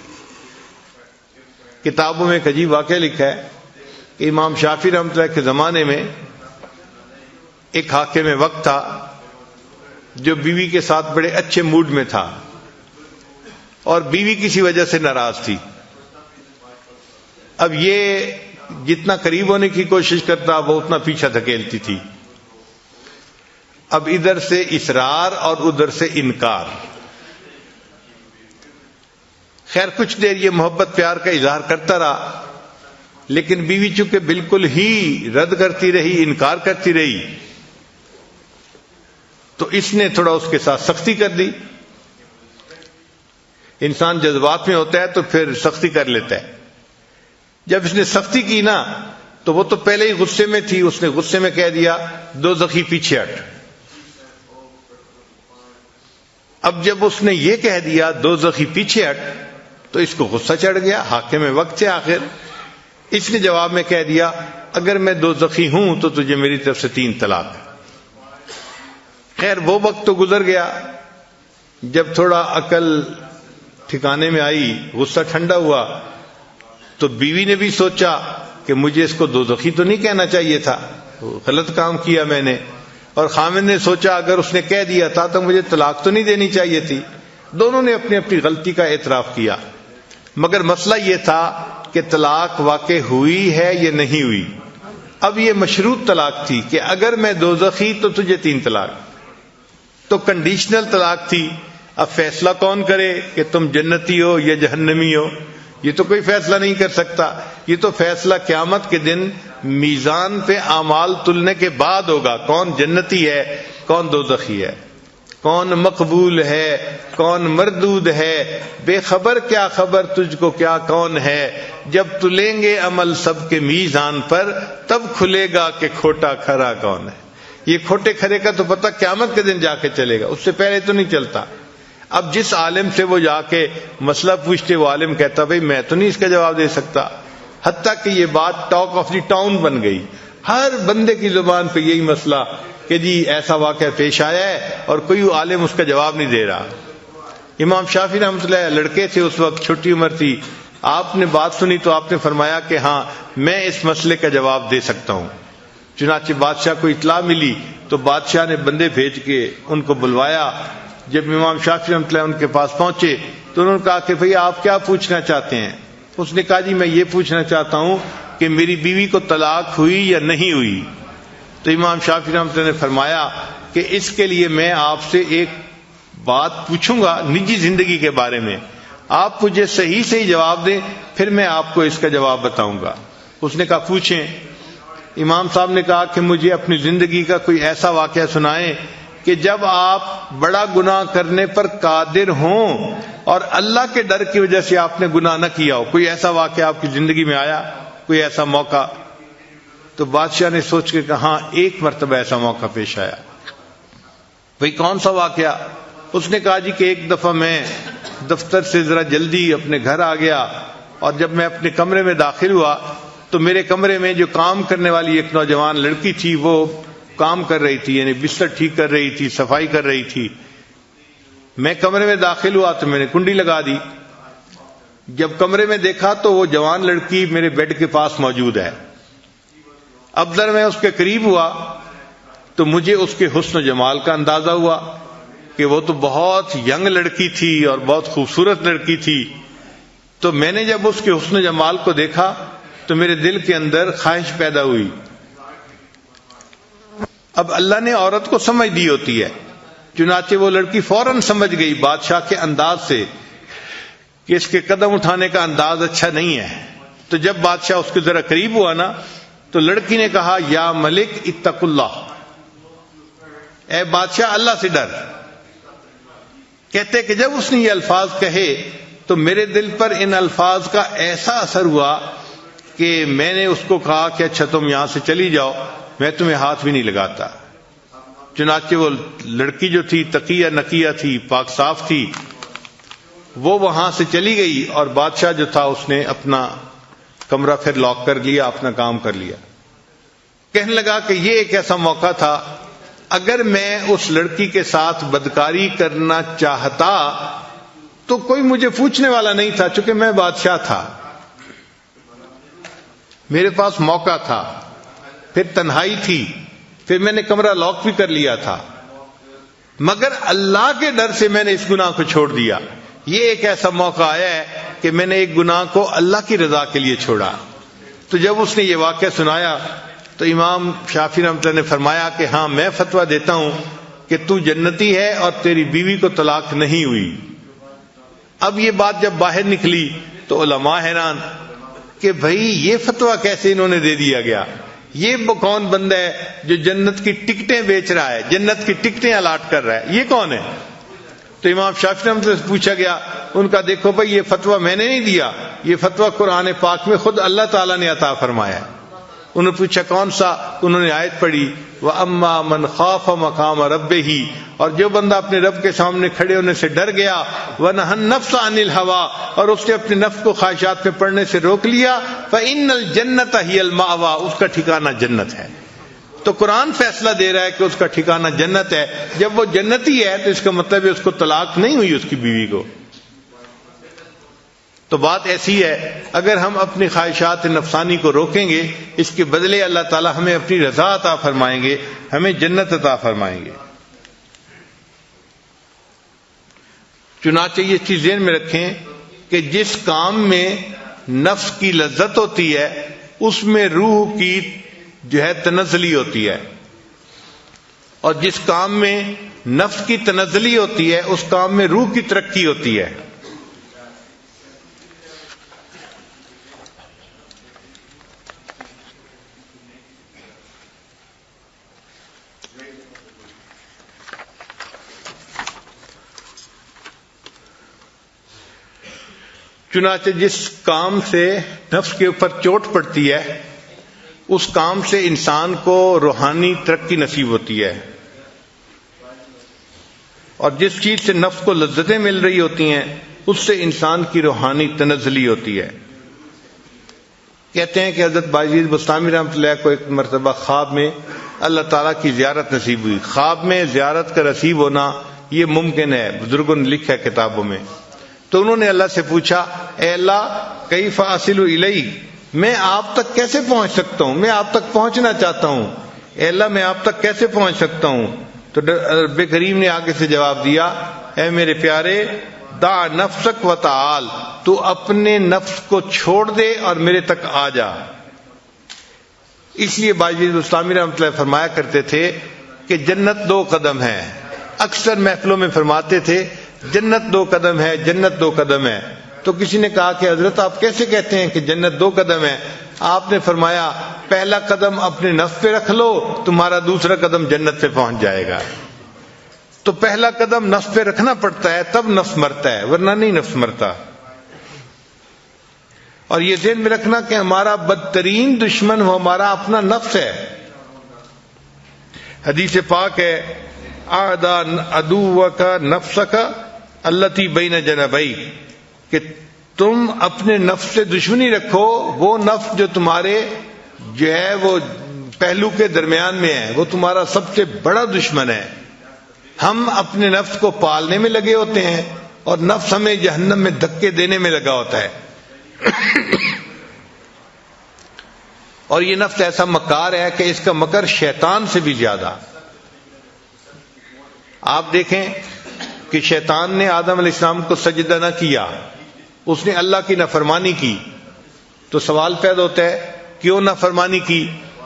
کتابوں میں ایک عجیب واقعہ لکھا ہے کہ امام شافعی رحمۃ اللہ کے زمانے میں ایک حاکم وقت تھا جو بیوی کے ساتھ بڑے اچھے موڈ میں تھا، اور بیوی کسی وجہ سے ناراض تھی. اب یہ جتنا قریب ہونے کی کوشش کرتا وہ اتنا پیچھا دھکیلتی تھی. اب ادھر سے اصرار اور ادھر سے انکار. خیر کچھ دیر یہ محبت پیار کا اظہار کرتا رہا، لیکن بیوی چونکہ بالکل ہی رد کرتی رہی، انکار کرتی رہی، تو اس نے تھوڑا اس کے ساتھ سختی کر دی. انسان جذبات میں ہوتا ہے تو پھر سختی کر لیتا ہے. جب اس نے سختی کی نا تو وہ تو پہلے ہی غصے میں تھی، اس نے غصے میں کہہ دیا دوزخی پیچھے ہٹ. اب جب اس نے یہ کہہ دیا دوزخی پیچھے ہٹ تو اس کو غصہ چڑھ گیا، حاکم وقت سے آخر. اس نے جواب میں کہہ دیا اگر میں دوزخی ہوں تو تجھے میری طرف سے 3 طلاق. خیر وہ وقت تو گزر گیا. جب تھوڑا عقل ٹھکانے میں آئی، غصہ ٹھنڈا ہوا، تو بیوی نے بھی سوچا کہ مجھے اس کو دوزخی تو نہیں کہنا چاہیے تھا، غلط کام کیا میں نے. اور خامد نے سوچا اگر اس نے کہہ دیا تھا تو مجھے طلاق تو نہیں دینی چاہیے تھی. دونوں نے اپنی اپنی غلطی کا اعتراف کیا، مگر مسئلہ یہ تھا کہ طلاق واقع ہوئی ہے یا نہیں ہوئی. اب یہ مشروط طلاق تھی کہ اگر میں دوزخی تو تجھے 3 طلاق. تو کنڈیشنل طلاق تھی. اب فیصلہ کون کرے کہ تم جنتی ہو یا جہنمی ہو؟ یہ تو کوئی فیصلہ نہیں کر سکتا. یہ تو فیصلہ قیامت کے دن میزان پہ اعمال تلنے کے بعد ہوگا. کون جنتی ہے، کون دوزخی ہے، کون مقبول ہے، کون مردود ہے. بے خبر کیا خبر تجھ کو کیا کون ہے. جب تلیں گے عمل سب کے میزان پر تب کھلے گا کہ کھوٹا کھرا کون ہے. یہ کھوٹے کھرے کا تو پتہ قیامت کے دن جا کے چلے گا، اس سے پہلے تو نہیں چلتا. اب جس عالم سے وہ جا کے مسئلہ پوچھتے وہ عالم کہتا بھئی میں تو نہیں اس کا جواب دے سکتا. حتیٰ کہ یہ بات ٹاک آف دی ٹاؤن بن گئی. ہر بندے کی زبان پہ یہی مسئلہ کہ جی ایسا واقعہ پیش آیا ہے اور کوئی عالم اس کا جواب نہیں دے رہا. امام شافعی رحمۃ اللہ لڑکے تھے اس وقت، چھوٹی عمر تھی. آپ نے بات سنی تو آپ نے فرمایا کہ ہاں میں اس مسئلے کا جواب دے سکتا ہوں. چنانچہ بادشاہ کو اطلاع ملی تو بادشاہ نے بندے بھیج کے ان کو بلوایا. جب امام شافعی رحمۃ اللہ ان کے پاس پہنچے تو انہوں نے کہا کہ بھئی آپ کیا پوچھنا چاہتے ہیں؟ اس نے کہا جی میں یہ پوچھنا چاہتا ہوں کہ میری بیوی کو طلاق ہوئی یا نہیں ہوئی. تو امام شافعی رحمۃ اللہ نے فرمایا کہ اس کے لیے میں آپ سے ایک بات پوچھوں گا نجی زندگی کے بارے میں، آپ مجھے صحیح صحیح جواب دیں پھر میں آپ کو اس کا جواب بتاؤں گا. اس نے کہا پوچھیں. امام صاحب نے کہا کہ مجھے اپنی زندگی کا کوئی ایسا واقعہ سنائیں کہ جب آپ بڑا گناہ کرنے پر قادر ہوں اور اللہ کے ڈر کی وجہ سے آپ نے گناہ نہ کیا ہو. کوئی ایسا واقعہ آپ کی زندگی میں آیا، کوئی ایسا موقع؟ تو بادشاہ نے سوچ کے کہا ہاں ایک مرتبہ ایسا موقع پیش آیا. بھئی کون سا واقعہ؟ اس نے کہا جی کہ ایک دفعہ میں دفتر سے ذرا جلدی اپنے گھر آ گیا اور جب میں اپنے کمرے میں داخل ہوا تو میرے کمرے میں جو کام کرنے والی ایک نوجوان لڑکی تھی وہ کام کر رہی تھی، یعنی بستر ٹھیک کر رہی تھی، صفائی کر رہی تھی. میں کمرے میں داخل ہوا تو میں نے کنڈی لگا دی. جب کمرے میں دیکھا تو وہ جوان لڑکی میرے بیڈ کے پاس موجود ہے. اب ذرا میں اس کے قریب ہوا تو مجھے اس کے حسن و جمال کا اندازہ ہوا. کہ وہ تو بہت ینگ لڑکی تھی اور بہت خوبصورت لڑکی تھی، تو میں نے جب اس کے حسن و جمال کو دیکھا تو میرے دل کے اندر خواہش پیدا ہوئی۔ اب اللہ نے عورت کو سمجھ دی ہوتی ہے، چنانچہ وہ لڑکی فوراً سمجھ گئی بادشاہ کے انداز سے کہ اس کے قدم اٹھانے کا انداز اچھا نہیں ہے۔ تو جب بادشاہ اس کے ذرا قریب ہوا نا تو لڑکی نے کہا یا ملک اتق اللہ، اے بادشاہ اللہ سے ڈر۔ کہتے کہ جب اس نے یہ الفاظ کہے تو میرے دل پر ان الفاظ کا ایسا اثر ہوا کہ میں نے اس کو کہا کہ اچھا تم یہاں سے چلی جاؤ، میں تمہیں ہاتھ بھی نہیں لگاتا۔ چنانچہ وہ لڑکی جو تھی تقیہ نقیہ تھی، پاک صاف تھی، وہ وہاں سے چلی گئی اور بادشاہ جو تھا اس نے اپنا کمرہ پھر لاک کر لیا، اپنا کام کر لیا۔ کہنے لگا کہ یہ ایک ایسا موقع تھا، اگر میں اس لڑکی کے ساتھ بدکاری کرنا چاہتا تو کوئی مجھے پوچھنے والا نہیں تھا، چونکہ میں بادشاہ تھا، میرے پاس موقع تھا، پھر تنہائی تھی، پھر میں نے کمرہ لاک بھی کر لیا تھا، مگر اللہ کے ڈر سے میں نے اس گناہ کو چھوڑ دیا۔ یہ ایک ایسا موقع آیا ہے کہ میں نے ایک گناہ کو اللہ کی رضا کے لیے چھوڑا۔ تو جب اس نے یہ واقعہ سنایا تو امام شافعی رحمۃ اللہ نے فرمایا کہ ہاں میں فتویٰ دیتا ہوں کہ تو جنتی ہے اور تیری بیوی کو طلاق نہیں ہوئی۔ اب یہ بات جب باہر نکلی تو علماء حیران کہ بھئی یہ فتویٰ کیسے انہوں نے دے دیا گیا، یہ کون بندہ ہے جو جنت کی ٹکٹیں بیچ رہا ہے، جنت کی ٹکٹیں الاٹ کر رہا ہے، یہ کون ہے؟ تو امام شافعی رحمۃ اللہ سے پوچھا گیا، ان کا دیکھو بھائی یہ فتویٰ میں نے نہیں دیا، یہ فتویٰ قرآن پاک میں خود اللہ تعالیٰ نے عطا فرمایا ہے۔ انہوں نے پوچھا کون سا؟ انہوں نے آیت پڑھی وَأَمَّا مَنْ خَافَ مَقَامَ رَبِّهِ، اور جو بندہ اپنے رب کے سامنے کھڑے ہونے سے ڈر گیا، وَنَهَى النَّفْسَ عَنِ الْهَوَىٰ، اور اس نے اپنے نفس کو خواہشات میں پڑنے سے روک لیا، فَإِنَّ الْجَنَّةَ هِيَ الْمَأْوَىٰ، اس کا ٹھکانہ جنت ہے۔ تو قرآن فیصلہ دے رہا ہے کہ اس کا ٹھکانہ جنت ہے۔ جب وہ جنتی ہے تو اس کا مطلب ہے اس کو طلاق نہیں ہوئی اس کی بیوی کو۔ تو بات ایسی ہے، اگر ہم اپنی خواہشات نفسانی کو روکیں گے، اس کے بدلے اللہ تعالی ہمیں اپنی رضا عطا فرمائیں گے، ہمیں جنت عطا فرمائیں گے۔ چنانچہ یہ چیز ذہن میں رکھیں کہ جس کام میں نفس کی لذت ہوتی ہے اس میں روح کی جو ہے تنزلی ہوتی ہے، اور جس کام میں نفس کی تنزلی ہوتی ہے اس کام میں روح کی ترقی ہوتی ہے۔ چنانچہ جس کام سے نفس کے اوپر چوٹ پڑتی ہے اس کام سے انسان کو روحانی ترقی نصیب ہوتی ہے، اور جس چیز سے نفس کو لذتیں مل رہی ہوتی ہیں اس سے انسان کی روحانی تنزلی ہوتی ہے۔ کہتے ہیں کہ حضرت بایزید بستامی رحمۃ اللہ کو ایک مرتبہ خواب میں اللہ تعالیٰ کی زیارت نصیب ہوئی۔ خواب میں زیارت کا نصیب ہونا یہ ممکن ہے، بزرگوں نے لکھا ہے کتابوں میں۔ تو انہوں نے اللہ سے پوچھا اے اللہ کیف اصل الیک، میں آپ تک کیسے پہنچ سکتا ہوں، میں آپ تک پہنچنا چاہتا ہوں، اے اللہ میں آپ تک کیسے پہنچ سکتا ہوں؟ تو رب کریم نے آگے سے جواب دیا اے میرے پیارے دع نفسک و تعال، تو اپنے نفس کو چھوڑ دے اور میرے تک آ جا۔ اس لیے بایزید بستامی رحمۃ اللہ فرمایا کرتے تھے کہ جنت 2 قدم ہے، اکثر محفلوں میں فرماتے تھے جنت 2 قدم ہے، جنت 2 قدم ہے۔ تو کسی نے کہا کہ حضرت آپ کیسے کہتے ہیں کہ جنت 2 قدم ہے؟ آپ نے فرمایا پہلا قدم اپنے نفس پہ رکھ لو، تمہارا دوسرا قدم جنت پہ پہنچ جائے گا۔ تو پہلا قدم نفس پہ رکھنا پڑتا ہے تب نفس مرتا ہے، ورنہ نہیں نفس مرتا۔ اور یہ ذہن میں رکھنا کہ ہمارا بدترین دشمن ہمارا اپنا نفس ہے۔ حدیث پاک ہے اعداء عدوک نفسک التی بین جنبیک، کہ تم اپنے نفس سے دشمنی رکھو، وہ نفس جو تمہارے جو ہے وہ پہلو کے درمیان میں ہے، وہ تمہارا سب سے بڑا دشمن ہے۔ ہم اپنے نفس کو پالنے میں لگے ہوتے ہیں اور نفس ہمیں جہنم میں دھکے دینے میں لگا ہوتا ہے۔ اور یہ نفس ایسا مکار ہے کہ اس کا مکر شیطان سے بھی زیادہ۔ آپ دیکھیں کہ شیطان نے آدم علیہ السلام کو سجدہ نہ کیا، اس نے اللہ کی نافرمانی کی، تو سوال پیدا ہوتا ہے کیوں نافرمانی کی؟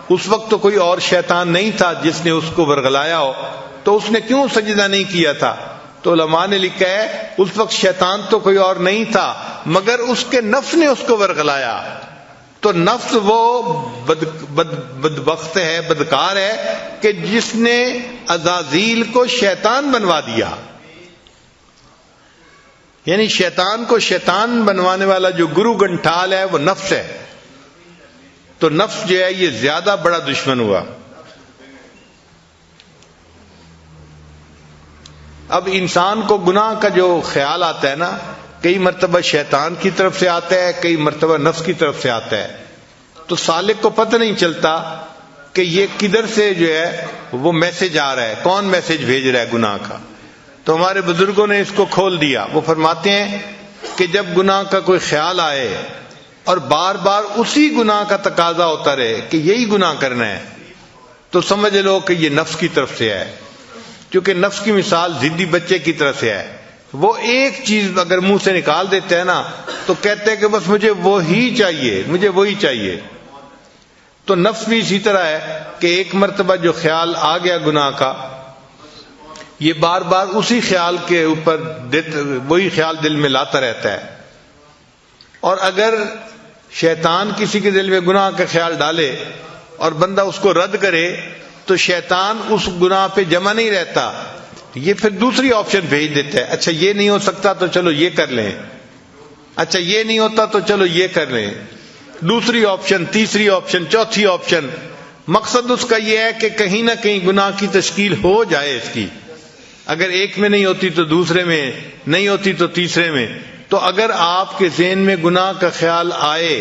اس وقت تو کوئی اور شیطان نہیں تھا جس نے اس کو ورغلایا ہو، تو اس نے کیوں سجدہ نہیں کیا تھا؟ تو علماء نے لکھا ہے اس وقت شیطان تو کوئی اور نہیں تھا مگر اس کے نفس نے اس کو ورغلایا. تو نفس وہ بدبخت ہے، بدکار ہے کہ جس نے عزازیل کو شیطان بنوا دیا. یعنی شیطان کو شیطان بنوانے والا جو گرو گنٹھال ہے وہ نفس ہے. تو نفس جو ہے یہ زیادہ بڑا دشمن ہوا. اب انسان کو گناہ کا جو خیال آتا ہے نا، کئی مرتبہ شیطان کی طرف سے آتا ہے، کئی مرتبہ نفس کی طرف سے آتا ہے. تو سالک کو پتہ نہیں چلتا کہ یہ کدھر سے جو ہے وہ میسج آ رہا ہے، کون میسج بھیج رہا ہے گناہ کا. تو ہمارے بزرگوں نے اس کو کھول دیا. وہ فرماتے ہیں کہ جب گناہ کا کوئی خیال آئے اور بار بار اسی گناہ کا تقاضا ہوتا رہے کہ یہی گناہ کرنا ہے، تو سمجھ لو کہ یہ نفس کی طرف سے ہے. کیونکہ نفس کی مثال ضدی بچے کی طرف سے ہے. وہ ایک چیز اگر منہ سے نکال دیتے ہیں نا تو کہتے ہیں کہ بس مجھے وہی چاہیے، مجھے وہی چاہیے. تو نفس بھی اسی طرح ہے کہ ایک مرتبہ جو خیال آ گیا گناہ کا، یہ بار بار اسی خیال کے اوپر وہی خیال دل میں لاتا رہتا ہے. اور اگر شیطان کسی کے دل میں گناہ کا خیال ڈالے اور بندہ اس کو رد کرے تو شیطان اس گناہ پہ جمع نہیں رہتا، یہ پھر دوسری آپشن بھیج دیتا ہے. اچھا یہ نہیں ہو سکتا تو چلو یہ کر لیں، اچھا یہ نہیں ہوتا تو چلو یہ کر لیں. دوسری آپشن، تیسری آپشن، چوتھی آپشن. مقصد اس کا یہ ہے کہ کہیں نہ کہیں گناہ کی تشکیل ہو جائے اس کی. اگر ایک میں نہیں ہوتی تو دوسرے میں، نہیں ہوتی تو تیسرے میں. تو اگر آپ کے ذہن میں گناہ کا خیال آئے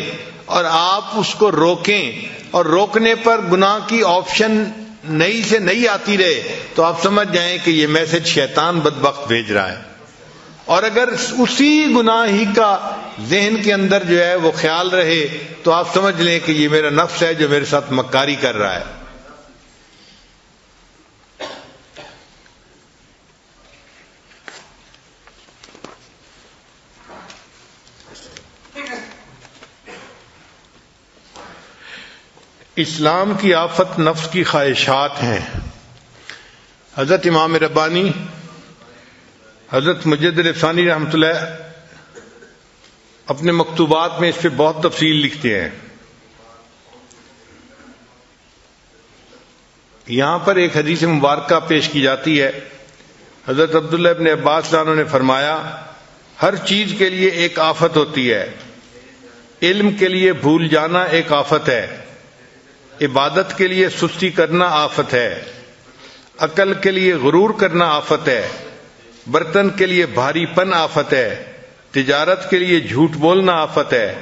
اور آپ اس کو روکیں اور روکنے پر گناہ کی آپشن نئی سے نئی آتی رہے تو آپ سمجھ جائیں کہ یہ میسج شیطان بدبخت بھیج رہا ہے. اور اگر اسی گناہ ہی کا ذہن کے اندر جو ہے وہ خیال رہے تو آپ سمجھ لیں کہ یہ میرا نفس ہے جو میرے ساتھ مکاری کر رہا ہے. اسلام کی آفت نفس کی خواہشات ہیں. حضرت امام ربانی، حضرت مجدد ثانی رحمۃ اللہ اپنے مکتوبات میں اس پہ بہت تفصیل لکھتے ہیں. یہاں پر ایک حدیث مبارکہ پیش کی جاتی ہے. حضرت عبداللہ ابن عباس عنہ نے فرمایا ہر چیز کے لیے ایک آفت ہوتی ہے. علم کے لیے بھول جانا ایک آفت ہے، عبادت کے لیے سستی کرنا آفت ہے، عقل کے لیے غرور کرنا آفت ہے، برتن کے لیے بھاری پن آفت ہے، تجارت کے لیے جھوٹ بولنا آفت ہے،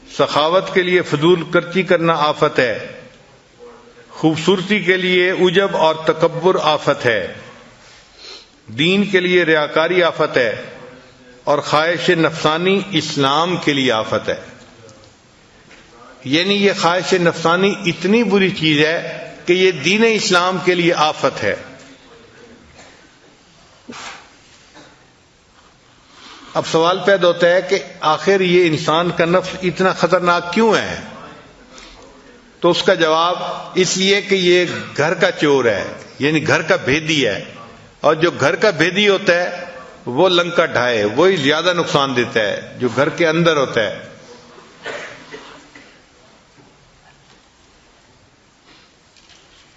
سخاوت کے لیے فضول خرچی کرنا آفت ہے، خوبصورتی کے لیے عجب اور تکبر آفت ہے، دین کے لیے ریاکاری آفت ہے، اور خواہش نفسانی اسلام کے لیے آفت ہے. یعنی یہ خواہش نفسانی اتنی بری چیز ہے کہ یہ دین اسلام کے لیے آفت ہے. اب سوال پیدا ہوتا ہے کہ آخر یہ انسان کا نفس اتنا خطرناک کیوں ہے؟ تو اس کا جواب اس لیے کہ یہ گھر کا چور ہے، یعنی گھر کا بھیدی ہے. اور جو گھر کا بھیدی ہوتا ہے وہ لنکا ڈھائے، وہی زیادہ نقصان دیتا ہے جو گھر کے اندر ہوتا ہے.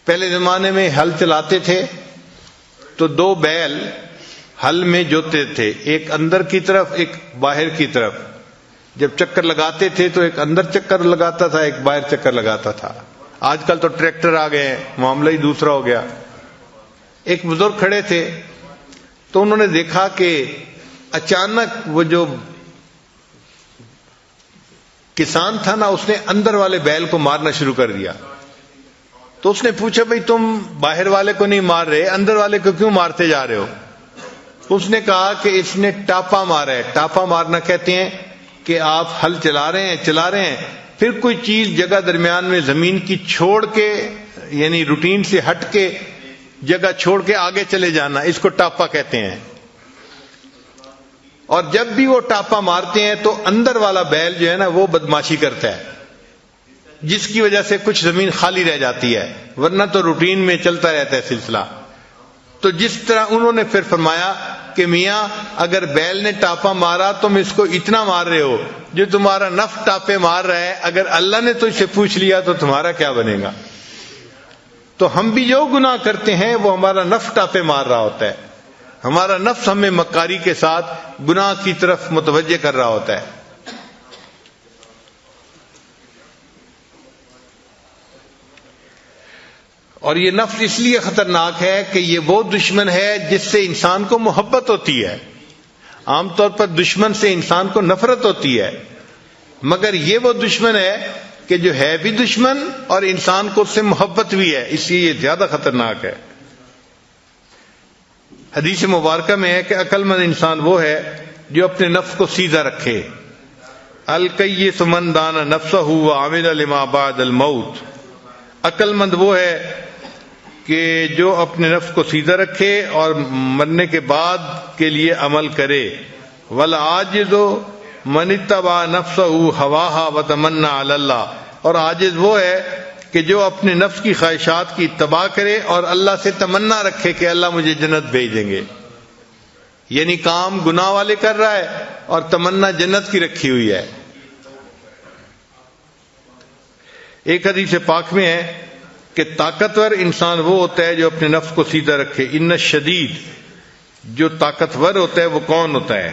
پہلے زمانے میں ہل چلاتے تھے تو دو بیل ہل میں جوتے تھے، ایک اندر کی طرف ایک باہر کی طرف. جب چکر لگاتے تھے تو ایک اندر چکر لگاتا تھا، ایک باہر چکر لگاتا تھا. آج کل تو ٹریکٹر آ گئے ہیں، معاملہ ہی دوسرا ہو گیا. ایک بزرگ کھڑے تھے تو انہوں نے دیکھا کہ اچانک وہ جو کسان تھا نا اس نے اندر والے بیل کو مارنا شروع کر دیا. تو اس نے پوچھا بھئی تم باہر والے کو نہیں مار رہے، اندر والے کو کیوں مارتے جا رہے ہو؟ اس نے کہا کہ اس نے ٹاپا مارا ہے. ٹاپا مارنا کہتے ہیں کہ آپ ہل چلا رہے ہیں پھر کوئی چیز جگہ درمیان میں زمین کی چھوڑ کے، یعنی روٹین سے ہٹ کے جگہ چھوڑ کے آگے چلے جانا، اس کو ٹاپا کہتے ہیں. اور جب بھی وہ ٹاپا مارتے ہیں تو اندر والا بیل جو ہے نا وہ بدماشی کرتا ہے، جس کی وجہ سے کچھ زمین خالی رہ جاتی ہے، ورنہ تو روٹین میں چلتا رہتا ہے سلسلہ. تو جس طرح انہوں نے پھر فرمایا کہ میاں اگر بیل نے ٹاپا مارا تم اس کو اتنا مار رہے ہو، جو تمہارا نفس ٹاپے مار رہا ہے، اگر اللہ نے تجھ سے پوچھ لیا تو تمہارا کیا بنے گا؟ تو ہم بھی جو گناہ کرتے ہیں وہ ہمارا نفس ٹاپے مار رہا ہوتا ہے، ہمارا نفس ہمیں مکاری کے ساتھ گناہ کی طرف متوجہ کر رہا ہوتا ہے. اور یہ نفس اس لیے خطرناک ہے کہ یہ وہ دشمن ہے جس سے انسان کو محبت ہوتی ہے. عام طور پر دشمن سے انسان کو نفرت ہوتی ہے، مگر یہ وہ دشمن ہے کہ جو ہے بھی دشمن اور انسان کو اس سے محبت بھی ہے، اس لیے یہ زیادہ خطرناک ہے. حدیث مبارکہ میں ہے کہ عقل مند انسان وہ ہے جو اپنے نفس کو سیدھا رکھے. الکیس من دان نفسہ وعمل لما بعد الموت. عقل مند وہ ہے کہ جو اپنے نفس کو سیدھا رکھے اور مرنے کے بعد کے لیے عمل کرے. والعاجز من اتبع نفسہ ہواہا وتمنى علی اللہ. اور عاجز وہ ہے کہ جو اپنے نفس کی خواہشات کی اتباع کرے اور اللہ سے تمنا رکھے کہ اللہ مجھے جنت بھیج دیں گے. یعنی کام گناہ والے کر رہا ہے اور تمنا جنت کی رکھی ہوئی ہے. ایک حدیث پاک میں ہے کہ طاقتور انسان وہ ہوتا ہے جو اپنے نفس کو سیدھا رکھے. ان الشدید، جو طاقتور ہوتا ہے وہ کون ہوتا ہے؟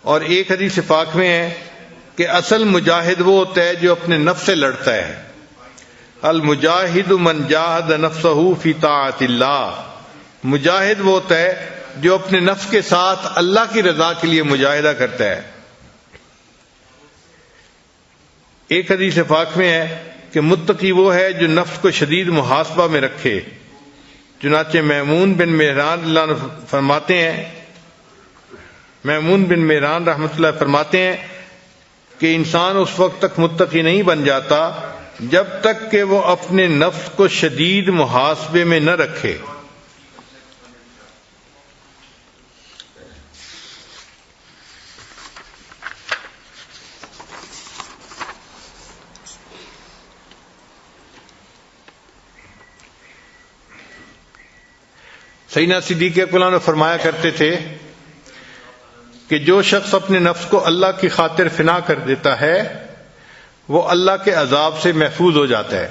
اور ایک حدیث پاک میں ہے کہ اصل مجاہد وہ ہوتا ہے جو اپنے نفس سے لڑتا ہے. المجاہد من جاہد نفسہ فی طاعت اللہ. مجاہد وہ ہوتا ہے جو اپنے نفس کے ساتھ اللہ کی رضا کے لیے مجاہدہ کرتا ہے. ایک حدیث پاک میں ہے کہ متقی وہ ہے جو نفس کو شدید محاسبہ میں رکھے. چنانچہ میمون بن مہران اللہ فرماتے ہیں، میمون بن مہران رحمۃ اللہ فرماتے ہیں کہ انسان اس وقت تک متقی نہیں بن جاتا جب تک کہ وہ اپنے نفس کو شدید محاسبے میں نہ رکھے. سیدنا صدیق اکبر نے فرمایا کرتے تھے کہ جو شخص اپنے نفس کو اللہ کی خاطر فنا کر دیتا ہے وہ اللہ کے عذاب سے محفوظ ہو جاتا ہے.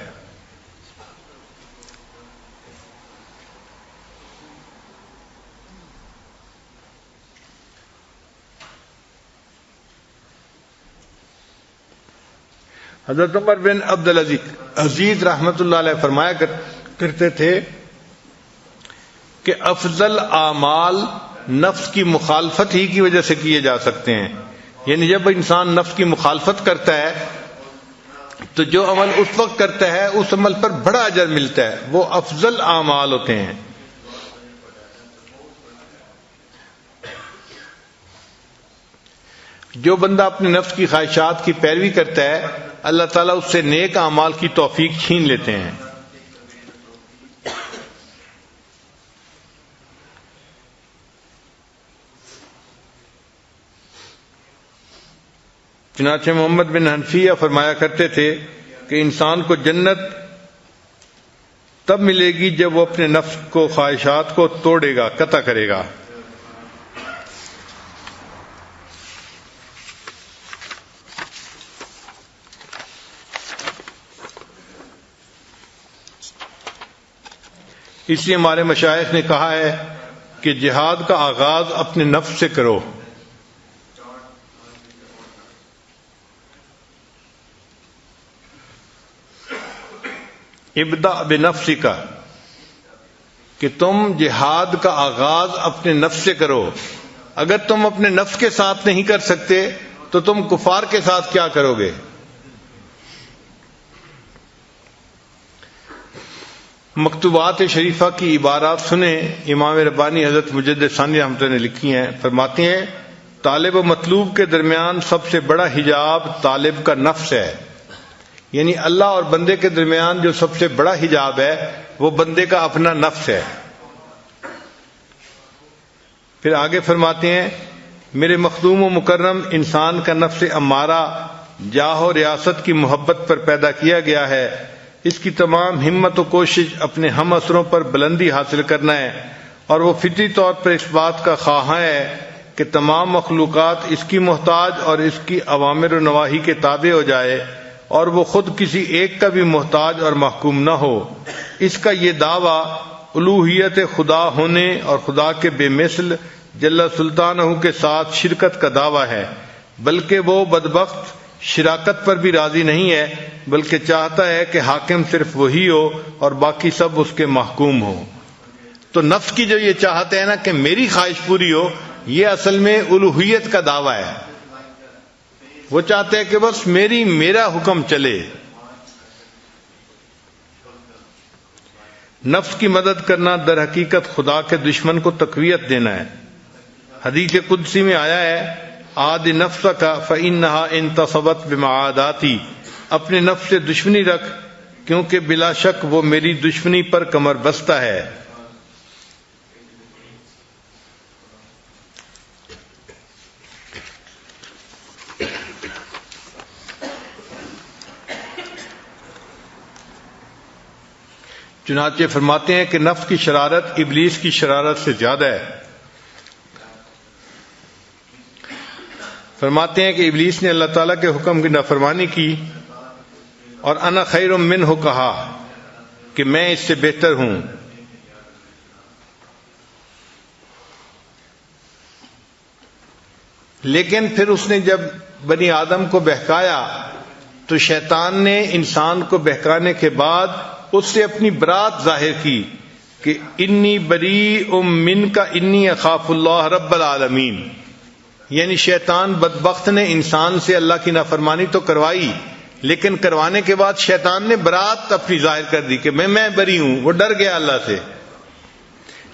حضرت عمر بن عبد العزیز رحمۃ اللہ علیہ فرمایا کرتے تھے کہ افضل اعمال نفس کی مخالفت ہی کی وجہ سے کیے جا سکتے ہیں. یعنی جب انسان نفس کی مخالفت کرتا ہے تو جو عمل اس وقت کرتا ہے اس عمل پر بڑا اجر ملتا ہے، وہ افضل اعمال ہوتے ہیں. جو بندہ اپنے نفس کی خواہشات کی پیروی کرتا ہے اللہ تعالیٰ اس سے نیک اعمال کی توفیق چھین لیتے ہیں. چنانچہ محمد بن حنفیہ فرمایا کرتے تھے کہ انسان کو جنت تب ملے گی جب وہ اپنے نفس کو خواہشات کو توڑے گا، قطع کرے گا. اس لیے ہمارے مشائخ نے کہا ہے کہ جہاد کا آغاز اپنے نفس سے کرو. ابدأ بنفسک، کہ تم جہاد کا آغاز اپنے نفس سے کرو. اگر تم اپنے نفس کے ساتھ نہیں کر سکتے تو تم کفار کے ساتھ کیا کرو گے؟ مکتوبات شریفہ کی عبارات سنیں. امام ربانی حضرت مجدد ثانی رحمۃ اللہ نے لکھی ہیں. فرماتے ہیں طالب و مطلوب کے درمیان سب سے بڑا حجاب طالب کا نفس ہے. یعنی اللہ اور بندے کے درمیان جو سب سے بڑا حجاب ہے وہ بندے کا اپنا نفس ہے۔ پھر آگے فرماتے ہیں میرے مخدوم و مکرم انسان کا نفس امارہ جاہ و ریاست کی محبت پر پیدا کیا گیا ہے، اس کی تمام ہمت و کوشش اپنے ہم اثروں پر بلندی حاصل کرنا ہے، اور وہ فطری طور پر اس بات کا خواہاں ہے کہ تمام مخلوقات اس کی محتاج اور اس کی اوامر و نواہی کے تابع ہو جائے، اور وہ خود کسی ایک کا بھی محتاج اور محکوم نہ ہو۔ اس کا یہ دعویٰ الوہیت خدا ہونے اور خدا کے بے مثل جل سلطانہ کے ساتھ شرکت کا دعویٰ ہے، بلکہ وہ بدبخت شراکت پر بھی راضی نہیں ہے، بلکہ چاہتا ہے کہ حاکم صرف وہی ہو اور باقی سب اس کے محکوم ہو۔ تو نفس کی جو یہ چاہت ہے نا کہ میری خواہش پوری ہو، یہ اصل میں الوہیت کا دعویٰ ہے۔ وہ چاہتے ہیں کہ بس میرا حکم چلے۔ نفس کی مدد کرنا در حقیقت خدا کے دشمن کو تقویت دینا ہے۔ حدیث قدسی میں آیا ہے عاد نفسک فإنها انتصبت بمعاداتی، اپنے نفس سے دشمنی رکھ کیونکہ بلا شک وہ میری دشمنی پر کمر بستہ ہے۔ چنانچہ فرماتے ہیں کہ نفس کی شرارت ابلیس کی شرارت سے زیادہ ہے۔ فرماتے ہیں کہ ابلیس نے اللہ تعالیٰ کے حکم کی نافرمانی کی اور انا خیر منہ کہا کہ میں اس سے بہتر ہوں۔ لیکن پھر اس نے جب بنی آدم کو بہکایا تو شیطان نے انسان کو بہکانے کے بعد اس سے اپنی برات ظاہر کی کہ انی بریء منک انی اخاف اللہ رب العالمین، یعنی شیطان بدبخت نے انسان سے اللہ کی نافرمانی تو کروائی، لیکن کروانے کے بعد شیطان نے برات اپنی ظاہر کر دی کہ میں بری ہوں، وہ ڈر گیا اللہ سے۔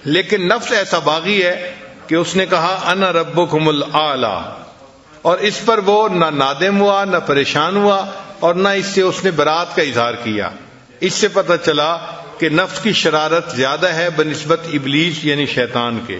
لیکن نفس ایسا باغی ہے کہ اس نے کہا انا ربکم الاعلی، اور اس پر وہ نہ نادم ہوا نہ پریشان ہوا اور نہ اس سے اس نے برات کا اظہار کیا۔ اس سے پتہ چلا کہ نفس کی شرارت زیادہ ہے بنسبت ابلیس یعنی شیطان کے۔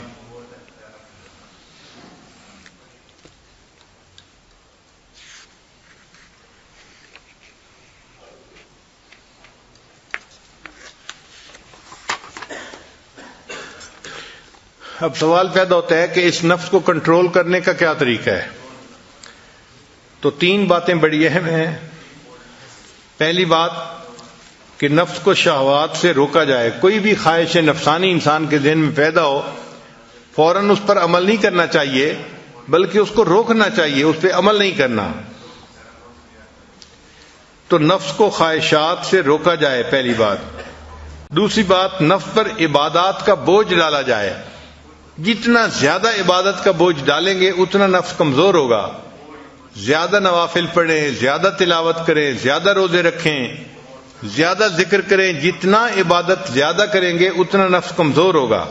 اب سوال پیدا ہوتا ہے کہ اس نفس کو کنٹرول کرنے کا کیا طریقہ ہے؟ تو 3 باتیں بڑی اہم ہیں۔ پہلی بات کہ نفس کو شہوات سے روکا جائے۔ کوئی بھی خواہش نفسانی انسان کے ذہن میں پیدا ہو، فوراً اس پر عمل نہیں کرنا چاہیے، بلکہ اس کو روکنا چاہیے، اس پہ عمل نہیں کرنا۔ تو نفس کو خواہشات سے روکا جائے، پہلی بات۔ دوسری بات، نفس پر عبادات کا بوجھ ڈالا جائے۔ جتنا زیادہ عبادت کا بوجھ ڈالیں گے اتنا نفس کمزور ہوگا۔ زیادہ نوافل پڑھیں، زیادہ تلاوت کریں، زیادہ روزے رکھیں، زیادہ ذکر کریں، جتنا عبادت زیادہ کریں گے اتنا نفس کمزور ہوگا۔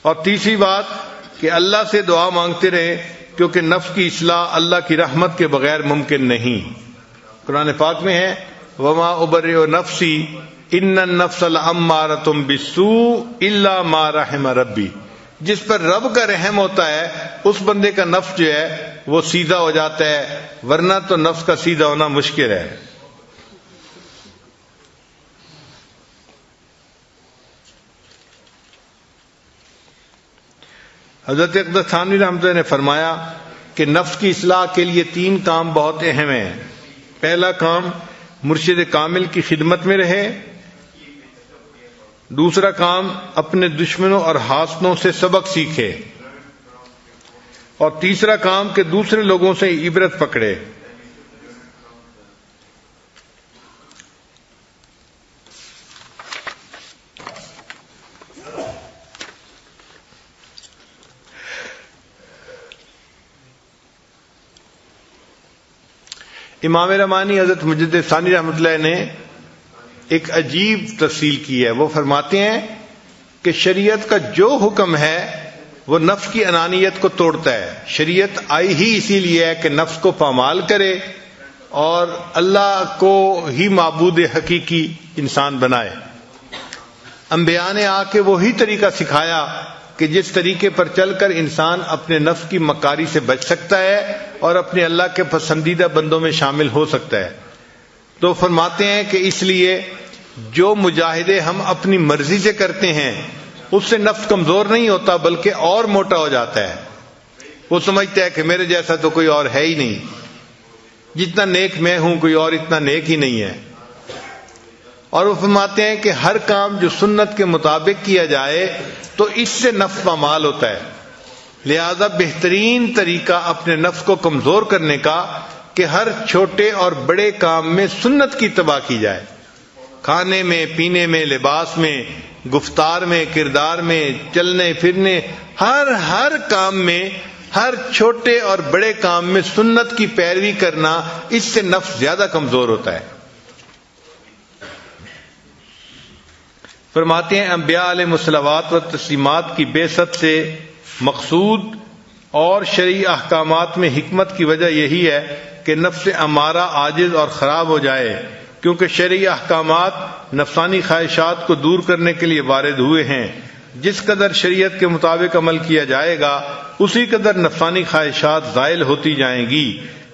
اور تیسری بات کہ اللہ سے دعا مانگتے رہیں، کیونکہ نفس کی اصلاح اللہ کی رحمت کے بغیر ممکن نہیں۔ قرآن پاک میں ہے وما ابرئ نفسی ان النفس لامارۃ بالسوء الا ما رحم ربی، جس پر رب کا رحم ہوتا ہے اس بندے کا نفس جو ہے وہ سیدھا ہو جاتا ہے، ورنہ تو نفس کا سیدھا ہونا مشکل ہے۔ حضرت اقدس تھانوی رحمۃ اللہ نے فرمایا کہ نفس کی اصلاح کے لیے 3 کام بہت اہم ہیں۔ پہلا کام مرشد کامل کی خدمت میں رہے، دوسرا کام اپنے دشمنوں اور حاسدوں سے سبق سیکھے، اور تیسرا کام کہ دوسرے لوگوں سے عبرت پکڑے۔ امام رحمانی حضرت مجدد ثانی رحمۃ اللہ نے ایک عجیب تفصیل کی ہے۔ وہ فرماتے ہیں کہ شریعت کا جو حکم ہے وہ نفس کی انانیت کو توڑتا ہے۔ شریعت آئی ہی اسی لیے ہے کہ نفس کو پامال کرے اور اللہ کو ہی معبود حقیقی انسان بنائے۔ انبیاء نے آ کے وہی طریقہ سکھایا کہ جس طریقے پر چل کر انسان اپنے نفس کی مکاری سے بچ سکتا ہے اور اپنے اللہ کے پسندیدہ بندوں میں شامل ہو سکتا ہے. تو فرماتے ہیں کہ اس لیے جو مجاہدے ہم اپنی مرضی سے کرتے ہیں اس سے نفس کمزور نہیں ہوتا بلکہ اور موٹا ہو جاتا ہے. وہ سمجھتا ہے کہ میرے جیسا تو کوئی اور ہے ہی نہیں، جتنا نیک میں ہوں کوئی اور اتنا نیک ہی نہیں ہے. اور وہ فرماتے ہیں کہ ہر کام جو سنت کے مطابق کیا جائے تو اس سے نفس پامال ہوتا ہے. لہذا بہترین طریقہ اپنے نفس کو کمزور کرنے کا کہ ہر چھوٹے اور بڑے کام میں سنت کی اتباع کی جائے. کھانے میں، پینے میں، لباس میں، گفتار میں، کردار میں، چلنے پھرنے، ہر کام میں، ہر چھوٹے اور بڑے کام میں سنت کی پیروی کرنا، اس سے نفس زیادہ کمزور ہوتا ہے. فرماتے ہیں انبیاء علیہ الصلوات و تسلیمات کی بعثت سے مقصود اور شرعی احکامات میں حکمت کی وجہ یہی ہے کہ نفس امارہ عاجز اور خراب ہو جائے، کیونکہ شرعی احکامات نفسانی خواہشات کو دور کرنے کے لیے وارد ہوئے ہیں. جس قدر شریعت کے مطابق عمل کیا جائے گا اسی قدر نفسانی خواہشات زائل ہوتی جائیں گی.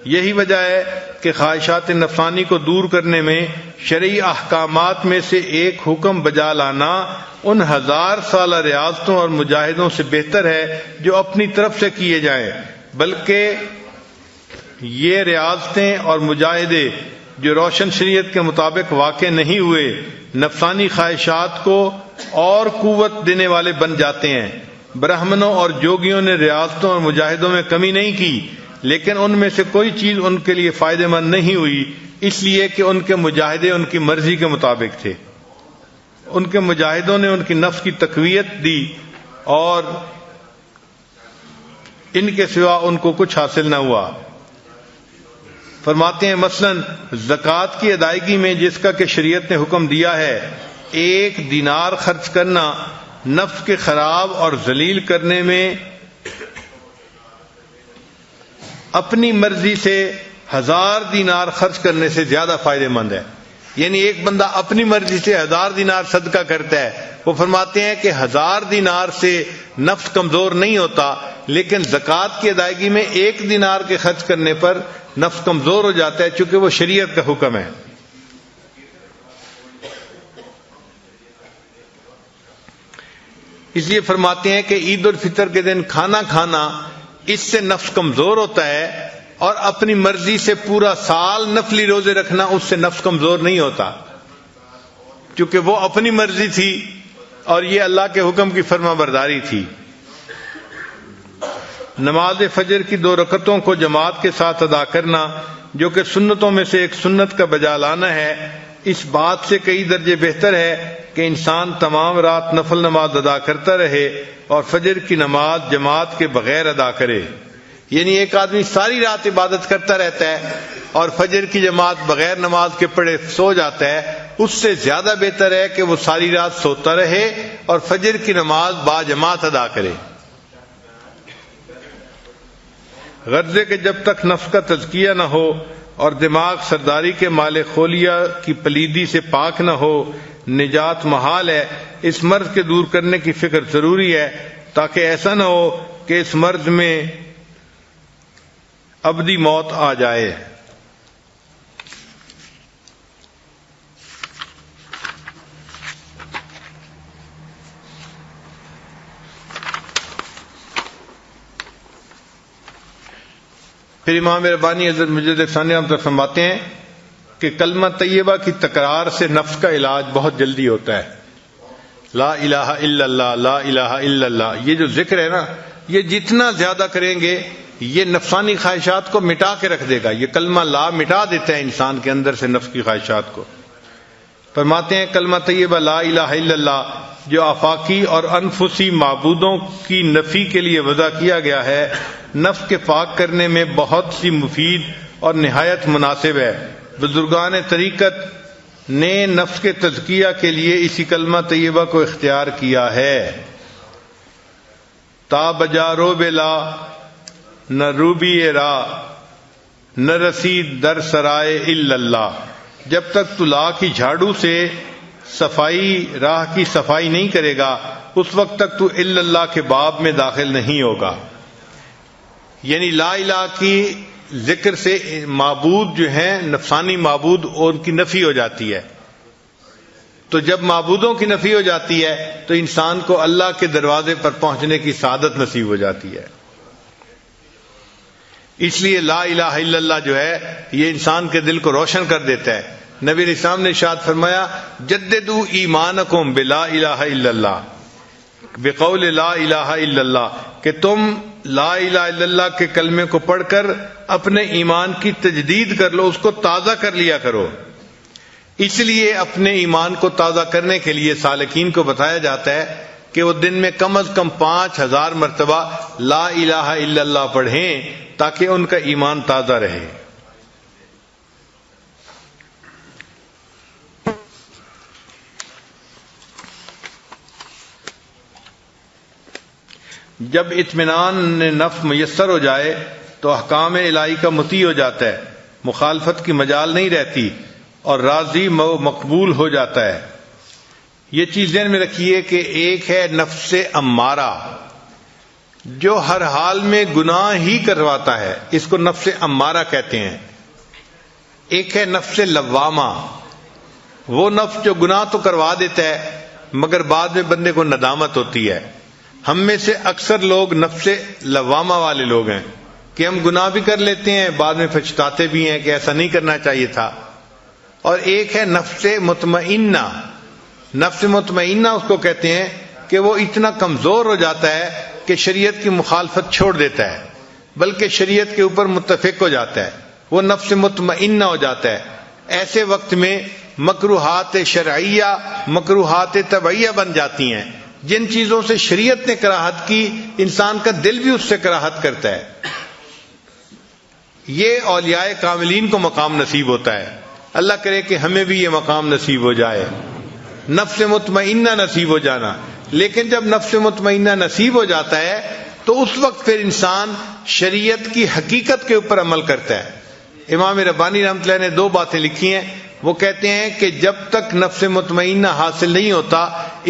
یہی وجہ ہے کہ خواہشات نفسانی کو دور کرنے میں شرعی احکامات میں سے ایک حکم بجا لانا ان 1000 سالہ ریاضتوں اور مجاہدوں سے بہتر ہے جو اپنی طرف سے کیے جائیں. بلکہ یہ ریاضتیں اور مجاہدے جو روشن شریعت کے مطابق واقع نہیں ہوئے نفسانی خواہشات کو اور قوت دینے والے بن جاتے ہیں. برہمنوں اور جوگیوں نے ریاضتوں اور مجاہدوں میں کمی نہیں کی، لیکن ان میں سے کوئی چیز ان کے لیے فائدہ مند نہیں ہوئی، اس لیے کہ ان کے مجاہدے ان کی مرضی کے مطابق تھے. ان کے مجاہدوں نے ان کی نفس کی تقویت دی اور ان کے سوا ان کو کچھ حاصل نہ ہوا. فرماتے ہیں مثلاً زکوٰۃ کی ادائیگی میں جس کا کہ شریعت نے حکم دیا ہے 1 دینار خرچ کرنا نفس کے خراب اور ذلیل کرنے میں اپنی مرضی سے 1000 دینار خرچ کرنے سے زیادہ فائدہ مند ہے. یعنی ایک بندہ اپنی مرضی سے 1000 دینار صدقہ کرتا ہے، وہ فرماتے ہیں کہ 1000 دینار سے نفس کمزور نہیں ہوتا، لیکن زکوٰۃ کی ادائیگی میں 1 دینار کے خرچ کرنے پر نفس کمزور ہو جاتا ہے، چونکہ وہ شریعت کا حکم ہے. اس لیے فرماتے ہیں کہ عید الفطر کے دن کھانا کھانا اس سے نفس کمزور ہوتا ہے، اور اپنی مرضی سے پورا سال نفلی روزے رکھنا اس سے نفس کمزور نہیں ہوتا، کیونکہ وہ اپنی مرضی تھی اور یہ اللہ کے حکم کی فرما برداری تھی. نماز فجر کی 2 رکعتوں کو جماعت کے ساتھ ادا کرنا جو کہ سنتوں میں سے ایک سنت کا بجا لانا ہے، اس بات سے کئی درجے بہتر ہے کہ انسان تمام رات نفل نماز ادا کرتا رہے اور فجر کی نماز جماعت کے بغیر ادا کرے. یعنی ایک آدمی ساری رات عبادت کرتا رہتا ہے اور فجر کی جماعت بغیر نماز کے پڑھے سو جاتا ہے، اس سے زیادہ بہتر ہے کہ وہ ساری رات سوتا رہے اور فجر کی نماز با جماعت ادا کرے. غرضے کہ جب تک نفس کا تزکیہ نہ ہو اور دماغ سرداری کے مال خولیہ کی پلیدی سے پاک نہ ہو، نجات محال ہے. اس مرض کے دور کرنے کی فکر ضروری ہے تاکہ ایسا نہ ہو کہ اس مرض میں ابدی موت آ جائے. پھر امام ربانی حضرت مجدد ثانی رحمۃ اللہ فرماتے ہیں کہ کلمہ طیبہ کی تکرار سے نفس کا علاج بہت جلدی ہوتا ہے. لا الہ الا اللہ، لا الہ الا اللہ، یہ جو ذکر ہے نا، یہ جتنا زیادہ کریں گے یہ نفسانی خواہشات کو مٹا کے رکھ دے گا. یہ کلمہ لا مٹا دیتا ہے انسان کے اندر سے نفس کی خواہشات کو. فرماتے ہیں کلمہ طیبہ لا الہ الا اللہ جو آفاقی اور انفسی معبودوں کی نفی کے لیے وضع کیا گیا ہے، نفس کے پاک کرنے میں بہت سی مفید اور نہایت مناسب ہے. بزرگان طریقت نے نفس کے تزکیہ کے لیے اسی کلمہ طیبہ کو اختیار کیا ہے. تا بجارو بلا نہ روبی را نہ رسید در سرائے الا اللہ، جب تک تو لا کی جھاڑو سے صفائی راہ کی صفائی نہیں کرے گا اس وقت تک تو الا اللہ کے باب میں داخل نہیں ہوگا. یعنی لا الہ کی ذکر سے معبود جو ہیں نفسانی معبود ان کی نفی ہو جاتی ہے. تو جب معبودوں کی نفی ہو جاتی ہے تو انسان کو اللہ کے دروازے پر پہنچنے کی سعادت نصیب ہو جاتی ہے. اس لیے لا الہ الا اللہ جو ہے یہ انسان کے دل کو روشن کر دیتا ہے. نبی علیہ السلام نے ارشاد فرمایا جددوا ایمانکم بلا الہ الا اللہ بقول لا الہ الا اللہ، کہ تم لا الہ الا اللہ کے کلمے کو پڑھ کر اپنے ایمان کی تجدید کر لو، اس کو تازہ کر لیا کرو. اس لیے اپنے ایمان کو تازہ کرنے کے لیے سالکین کو بتایا جاتا ہے کہ وہ دن میں کم از کم 5000 مرتبہ لا الہ الا اللہ پڑھیں تاکہ ان کا ایمان تازہ رہے. جب اطمینان نفس میسر ہو جائے تو احکام الہی کا مطیع ہو جاتا ہے، مخالفت کی مجال نہیں رہتی اور راضی مقبول ہو جاتا ہے. یہ چیز ذہن میں رکھیے کہ ایک ہے نفس امارہ جو ہر حال میں گناہ ہی کرواتا ہے، اس کو نفس امارہ کہتے ہیں. ایک ہے نفس لوامہ، وہ نفس جو گناہ تو کروا دیتا ہے مگر بعد میں بندے کو ندامت ہوتی ہے. ہم میں سے اکثر لوگ نفس لوامہ والے لوگ ہیں کہ ہم گناہ بھی کر لیتے ہیں بعد میں پچھتاتے بھی ہیں کہ ایسا نہیں کرنا چاہیے تھا. اور ایک ہے نفس مطمئنہ. نفس مطمئنہ اس کو کہتے ہیں کہ وہ اتنا کمزور ہو جاتا ہے کہ شریعت کی مخالفت چھوڑ دیتا ہے بلکہ شریعت کے اوپر متفق ہو جاتا ہے، وہ نفس مطمئنہ ہو جاتا ہے. ایسے وقت میں مکروہات شرعیہ مکروہات طبعیہ بن جاتی ہیں. جن چیزوں سے شریعت نے کراہت کی انسان کا دل بھی اس سے کراہت کرتا ہے. یہ اولیاء کاملین کو مقام نصیب ہوتا ہے. اللہ کرے کہ ہمیں بھی یہ مقام نصیب ہو جائے، نفس مطمئنہ نصیب ہو جانا. لیکن جب نفس مطمئنہ نصیب ہو جاتا ہے تو اس وقت پھر انسان شریعت کی حقیقت کے اوپر عمل کرتا ہے. امام ربانی رحمۃ اللہ نے 2 باتیں لکھی ہیں. وہ کہتے ہیں کہ جب تک نفس مطمئنہ حاصل نہیں ہوتا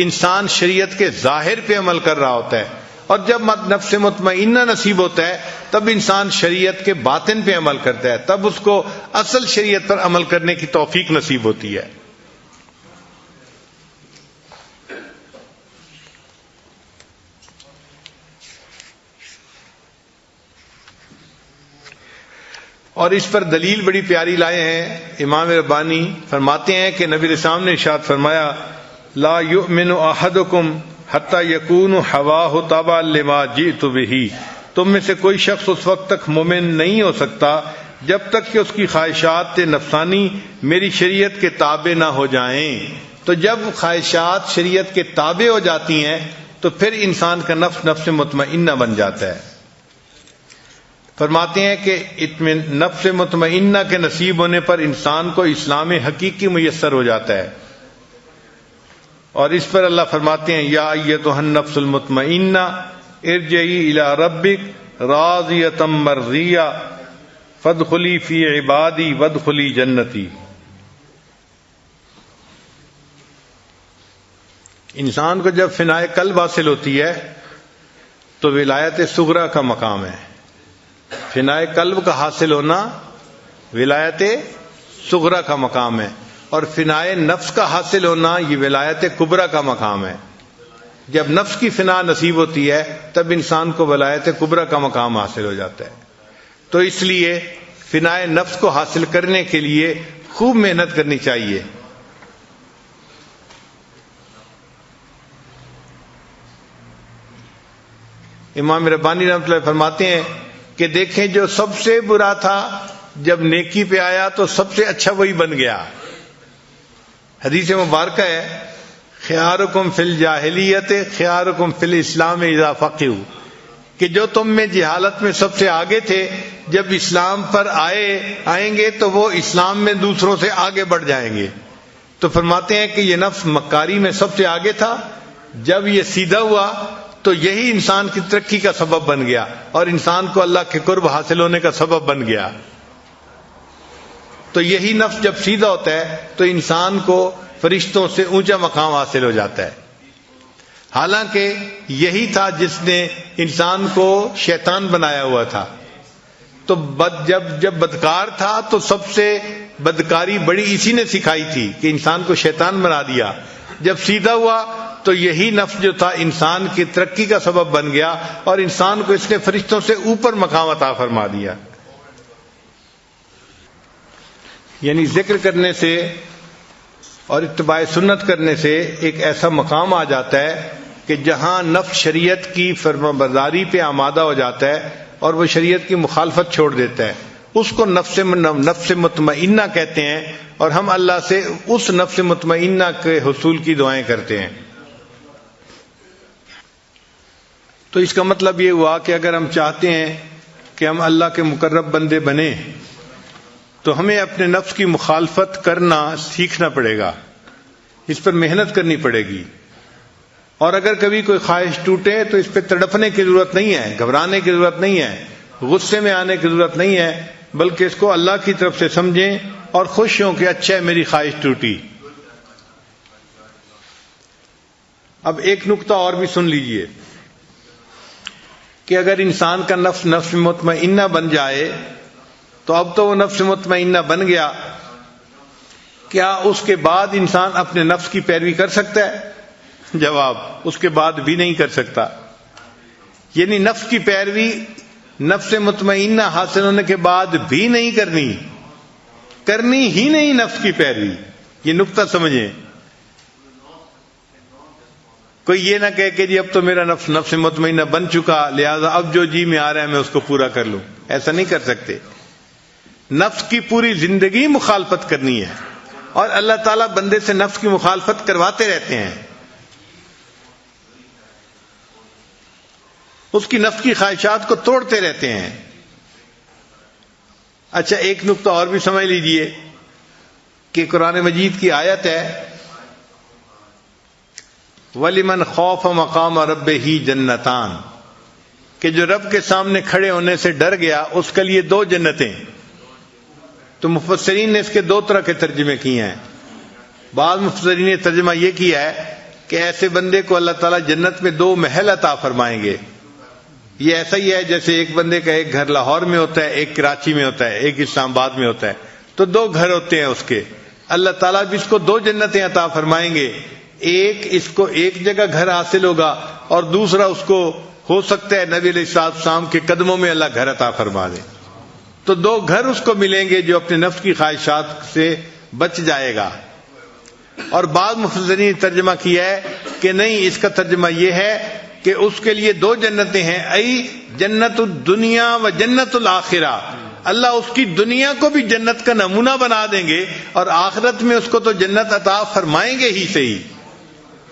انسان شریعت کے ظاہر پہ عمل کر رہا ہوتا ہے، اور جب نفس مطمئنہ نصیب ہوتا ہے تب انسان شریعت کے باطن پہ عمل کرتا ہے، تب اس کو اصل شریعت پر عمل کرنے کی توفیق نصیب ہوتی ہے. اور اس پر دلیل بڑی پیاری لائے ہیں. امام ربانی فرماتے ہیں کہ نبی رسول نے ارشاد فرمایا لا یؤمن احدکم حتی یکون ہواہ تابعا لما جئت بہ. تم میں سے کوئی شخص اس وقت تک مومن نہیں ہو سکتا جب تک کہ اس کی خواہشات نفسانی میری شریعت کے تابع نہ ہو جائیں. تو جب خواہشات شریعت کے تابع ہو جاتی ہیں تو پھر انسان کا نفس مطمئنہ بن جاتا ہے. فرماتے ہیں کہ نفس مطمئنہ کے نصیب ہونے پر انسان کو اسلام حقیقی میسر ہو جاتا ہے. اور اس پر اللہ فرماتے ہیں یا ایتھا النفس المطمئنہ ارجعی الی ربک راضیۃ مرضیہ فادخلی فی عبادی وادخلی جنتی. انسان کو جب فنائے قلب حاصل ہوتی ہے تو ولایت صغریٰ کا مقام ہے. فنائے قلب کا حاصل ہونا ولایت صغریٰ کا مقام ہے، اور فنائے نفس کا حاصل ہونا یہ ولایت کبریٰ کا مقام ہے. جب نفس کی فنا نصیب ہوتی ہے تب انسان کو ولایت کبریٰ کا مقام حاصل ہو جاتا ہے. تو اس لیے فنائے نفس کو حاصل کرنے کے لیے خوب محنت کرنی چاہیے. امام ربانی رحمۃ اللہ فرماتے ہیں کہ دیکھیں جو سب سے برا تھا جب نیکی پہ آیا تو سب سے اچھا وہی بن گیا. حدیث مبارکہ ہے خیارکم فی الجاہلیت خیارکم فی الاسلام اذا فقہوا، کہ جو تم میں جہالت میں سب سے آگے تھے جب اسلام پر آئیں گے تو وہ اسلام میں دوسروں سے آگے بڑھ جائیں گے. تو فرماتے ہیں کہ یہ نفس مکاری میں سب سے آگے تھا، جب یہ سیدھا ہوا تو یہی انسان کی ترقی کا سبب بن گیا اور انسان کو اللہ کے قرب حاصل ہونے کا سبب بن گیا. تو یہی نفس جب سیدھا ہوتا ہے تو انسان کو فرشتوں سے اونچا مقام حاصل ہو جاتا ہے. حالانکہ یہی تھا جس نے انسان کو شیطان بنایا ہوا تھا. تو جب بدکار تھا تو سب سے بدکاری بڑی اسی نے سکھائی تھی کہ انسان کو شیطان بنا دیا. جب سیدھا ہوا تو یہی نفس جو تھا انسان کی ترقی کا سبب بن گیا اور انسان کو اس نے فرشتوں سے اوپر مقام عطا فرما دیا. یعنی ذکر کرنے سے اور اتباع سنت کرنے سے ایک ایسا مقام آ جاتا ہے کہ جہاں نفس شریعت کی فرمانبرداری پہ آمادہ ہو جاتا ہے اور وہ شریعت کی مخالفت چھوڑ دیتا ہے. اس کو نفس مطمئنہ کہتے ہیں اور ہم اللہ سے اس نفس مطمئنہ کے حصول کی دعائیں کرتے ہیں. تو اس کا مطلب یہ ہوا کہ اگر ہم چاہتے ہیں کہ ہم اللہ کے مقرب بندے بنیں تو ہمیں اپنے نفس کی مخالفت کرنا سیکھنا پڑے گا، اس پر محنت کرنی پڑے گی. اور اگر کبھی کوئی خواہش ٹوٹے تو اس پہ تڑپنے کی ضرورت نہیں ہے، گھبرانے کی ضرورت نہیں ہے، غصے میں آنے کی ضرورت نہیں ہے، بلکہ اس کو اللہ کی طرف سے سمجھیں اور خوش ہوں کہ اچھا ہے میری خواہش ٹوٹی. اب ایک نقطہ اور بھی سن لیجئے کہ اگر انسان کا نفس مطمئنہ بن جائے تو اب تو وہ نفس مطمئنہ بن گیا، کیا اس کے بعد انسان اپنے نفس کی پیروی کر سکتا ہے؟ جواب، اس کے بعد بھی نہیں کر سکتا. یعنی نفس کی پیروی نفس مطمئنہ حاصل ہونے کے بعد بھی نہیں کرنی ہی نہیں نفس کی پیروی. یہ نقطہ سمجھیں. کوئی یہ نہ کہے کہ جی اب تو میرا نفس مطمئنہ بن چکا لہذا اب جو جی میں آ رہا ہے میں اس کو پورا کر لوں. ایسا نہیں کر سکتے. نفس کی پوری زندگی مخالفت کرنی ہے اور اللہ تعالیٰ بندے سے نفس کی مخالفت کرواتے رہتے ہیں. اس کی نفس کی خواہشات کو توڑتے رہتے ہیں. اچھا ایک نقطہ اور بھی سمجھ لیجئے کہ قرآن مجید کی آیت ہے وَلِمَنْ خَافَ مَقَامَ رَبِّهِ جَنَّتَانِ، کہ جو رب کے سامنے کھڑے ہونے سے ڈر گیا اس کے لیے 2 جنتیں. تو مفسرین نے اس کے 2 طرح کے ترجمے کیے ہیں. بعض مفسرین نے ترجمہ یہ کیا ہے کہ ایسے بندے کو اللہ تعالیٰ جنت میں 2 محل عطا فرمائیں گے. یہ ایسا ہی ہے جیسے ایک بندے کا ایک گھر لاہور میں ہوتا ہے، ایک کراچی میں ہوتا ہے، ایک اسلام آباد میں ہوتا ہے، تو 2 گھر ہوتے ہیں اس کے. اللہ تعالیٰ بھی اس کو 2 جنتیں عطا فرمائیں گے. ایک اس کو ایک جگہ گھر حاصل ہوگا اور دوسرا اس کو ہو سکتا ہے نبی علیہ السلام کے قدموں میں اللہ گھر عطا فرما دے. تو 2 گھر اس کو ملیں گے جو اپنے نفس کی خواہشات سے بچ جائے گا. اور بعض مفسرین نے ترجمہ کیا ہے کہ نہیں، اس کا ترجمہ یہ ہے کہ اس کے لیے 2 جنتیں ہیں، ای جنت الدنیا و جنت الآخرہ. اللہ اس کی دنیا کو بھی جنت کا نمونہ بنا دیں گے اور آخرت میں اس کو تو جنت عطا فرمائیں گے ہی صحیح.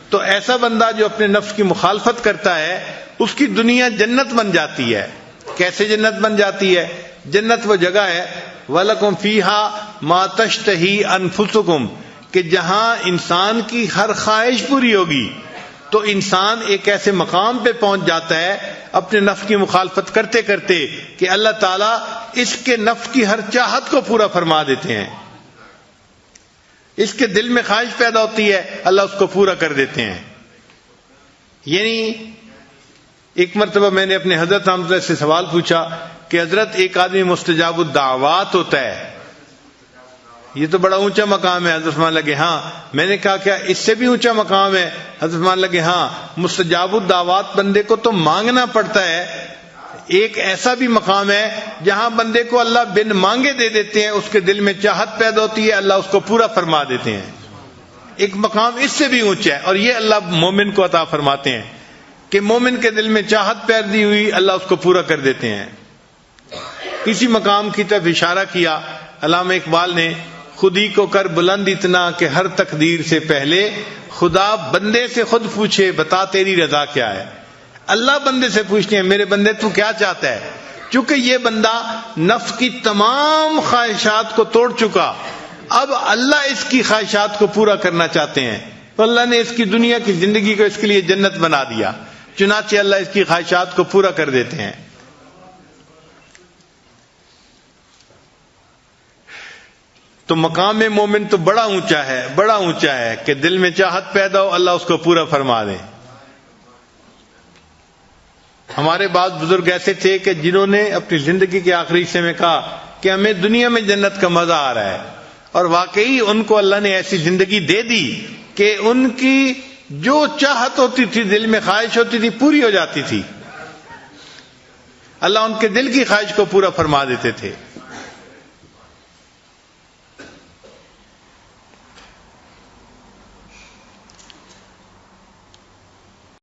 تو ایسا بندہ جو اپنے نفس کی مخالفت کرتا ہے اس کی دنیا جنت بن جاتی ہے. کیسے جنت بن جاتی ہے؟ جنت وہ جگہ ہے وَلَكُمْ فِيهَا مَا تَشْتَهِي أَنفُسُكُمْ، کہ جہاں انسان کی ہر خواہش پوری ہوگی. تو انسان ایک ایسے مقام پہ پہنچ جاتا ہے اپنے نفس کی مخالفت کرتے کرتے کہ اللہ تعالیٰ اس کے نفس کی ہر چاہت کو پورا فرما دیتے ہیں. اس کے دل میں خواہش پیدا ہوتی ہے، اللہ اس کو پورا کر دیتے ہیں. یعنی ایک مرتبہ میں نے اپنے حضرت حمزہ سے سوال پوچھا کہ حضرت ایک آدمی مستجاب الدعوات ہوتا ہے، یہ تو بڑا اونچا مقام ہے. حضرت فرمان لگے ہاں. میں نے کہا کیا اس سے بھی اونچا مقام ہے؟ حضرت فرمان لگے ہاں، مستجاب الدعوات بندے کو تو مانگنا پڑتا ہے. ایک ایسا بھی مقام ہے جہاں بندے کو اللہ بن مانگے دے دیتے ہیں، اس کے دل میں چاہت پیدا ہوتی ہے، اللہ اس کو پورا فرما دیتے ہیں. ایک مقام اس سے بھی اونچا ہے اور یہ اللہ مومن کو عطا فرماتے ہیں کہ مومن کے دل میں چاہت پیدا ہوئی، اللہ اس کو پورا کر دیتے ہیں. کسی مقام کی طرف اشارہ کیا علامہ اقبال نے، خودی کو کر بلند اتنا کہ ہر تقدیر سے پہلے خدا بندے سے خود پوچھے بتا تیری رضا کیا ہے. اللہ بندے سے پوچھتے ہیں میرے بندے تو کیا چاہتا ہے. چونکہ یہ بندہ نفس کی تمام خواہشات کو توڑ چکا، اب اللہ اس کی خواہشات کو پورا کرنا چاہتے ہیں تو اللہ نے اس کی دنیا کی زندگی کو اس کے لیے جنت بنا دیا. چنانچہ اللہ اس کی خواہشات کو پورا کر دیتے ہیں. تو مقام مومن تو بڑا اونچا ہے، بڑا اونچا ہے کہ دل میں چاہت پیدا ہو اللہ اس کو پورا فرما دے۔ ہمارے بعض بزرگ ایسے تھے کہ جنہوں نے اپنی زندگی کے آخری حصے میں کہا کہ ہمیں دنیا میں جنت کا مزہ آ رہا ہے، اور واقعی ان کو اللہ نے ایسی زندگی دے دی کہ ان کی جو چاہت ہوتی تھی، دل میں خواہش ہوتی تھی، پوری ہو جاتی تھی۔ اللہ ان کے دل کی خواہش کو پورا فرما دیتے تھے۔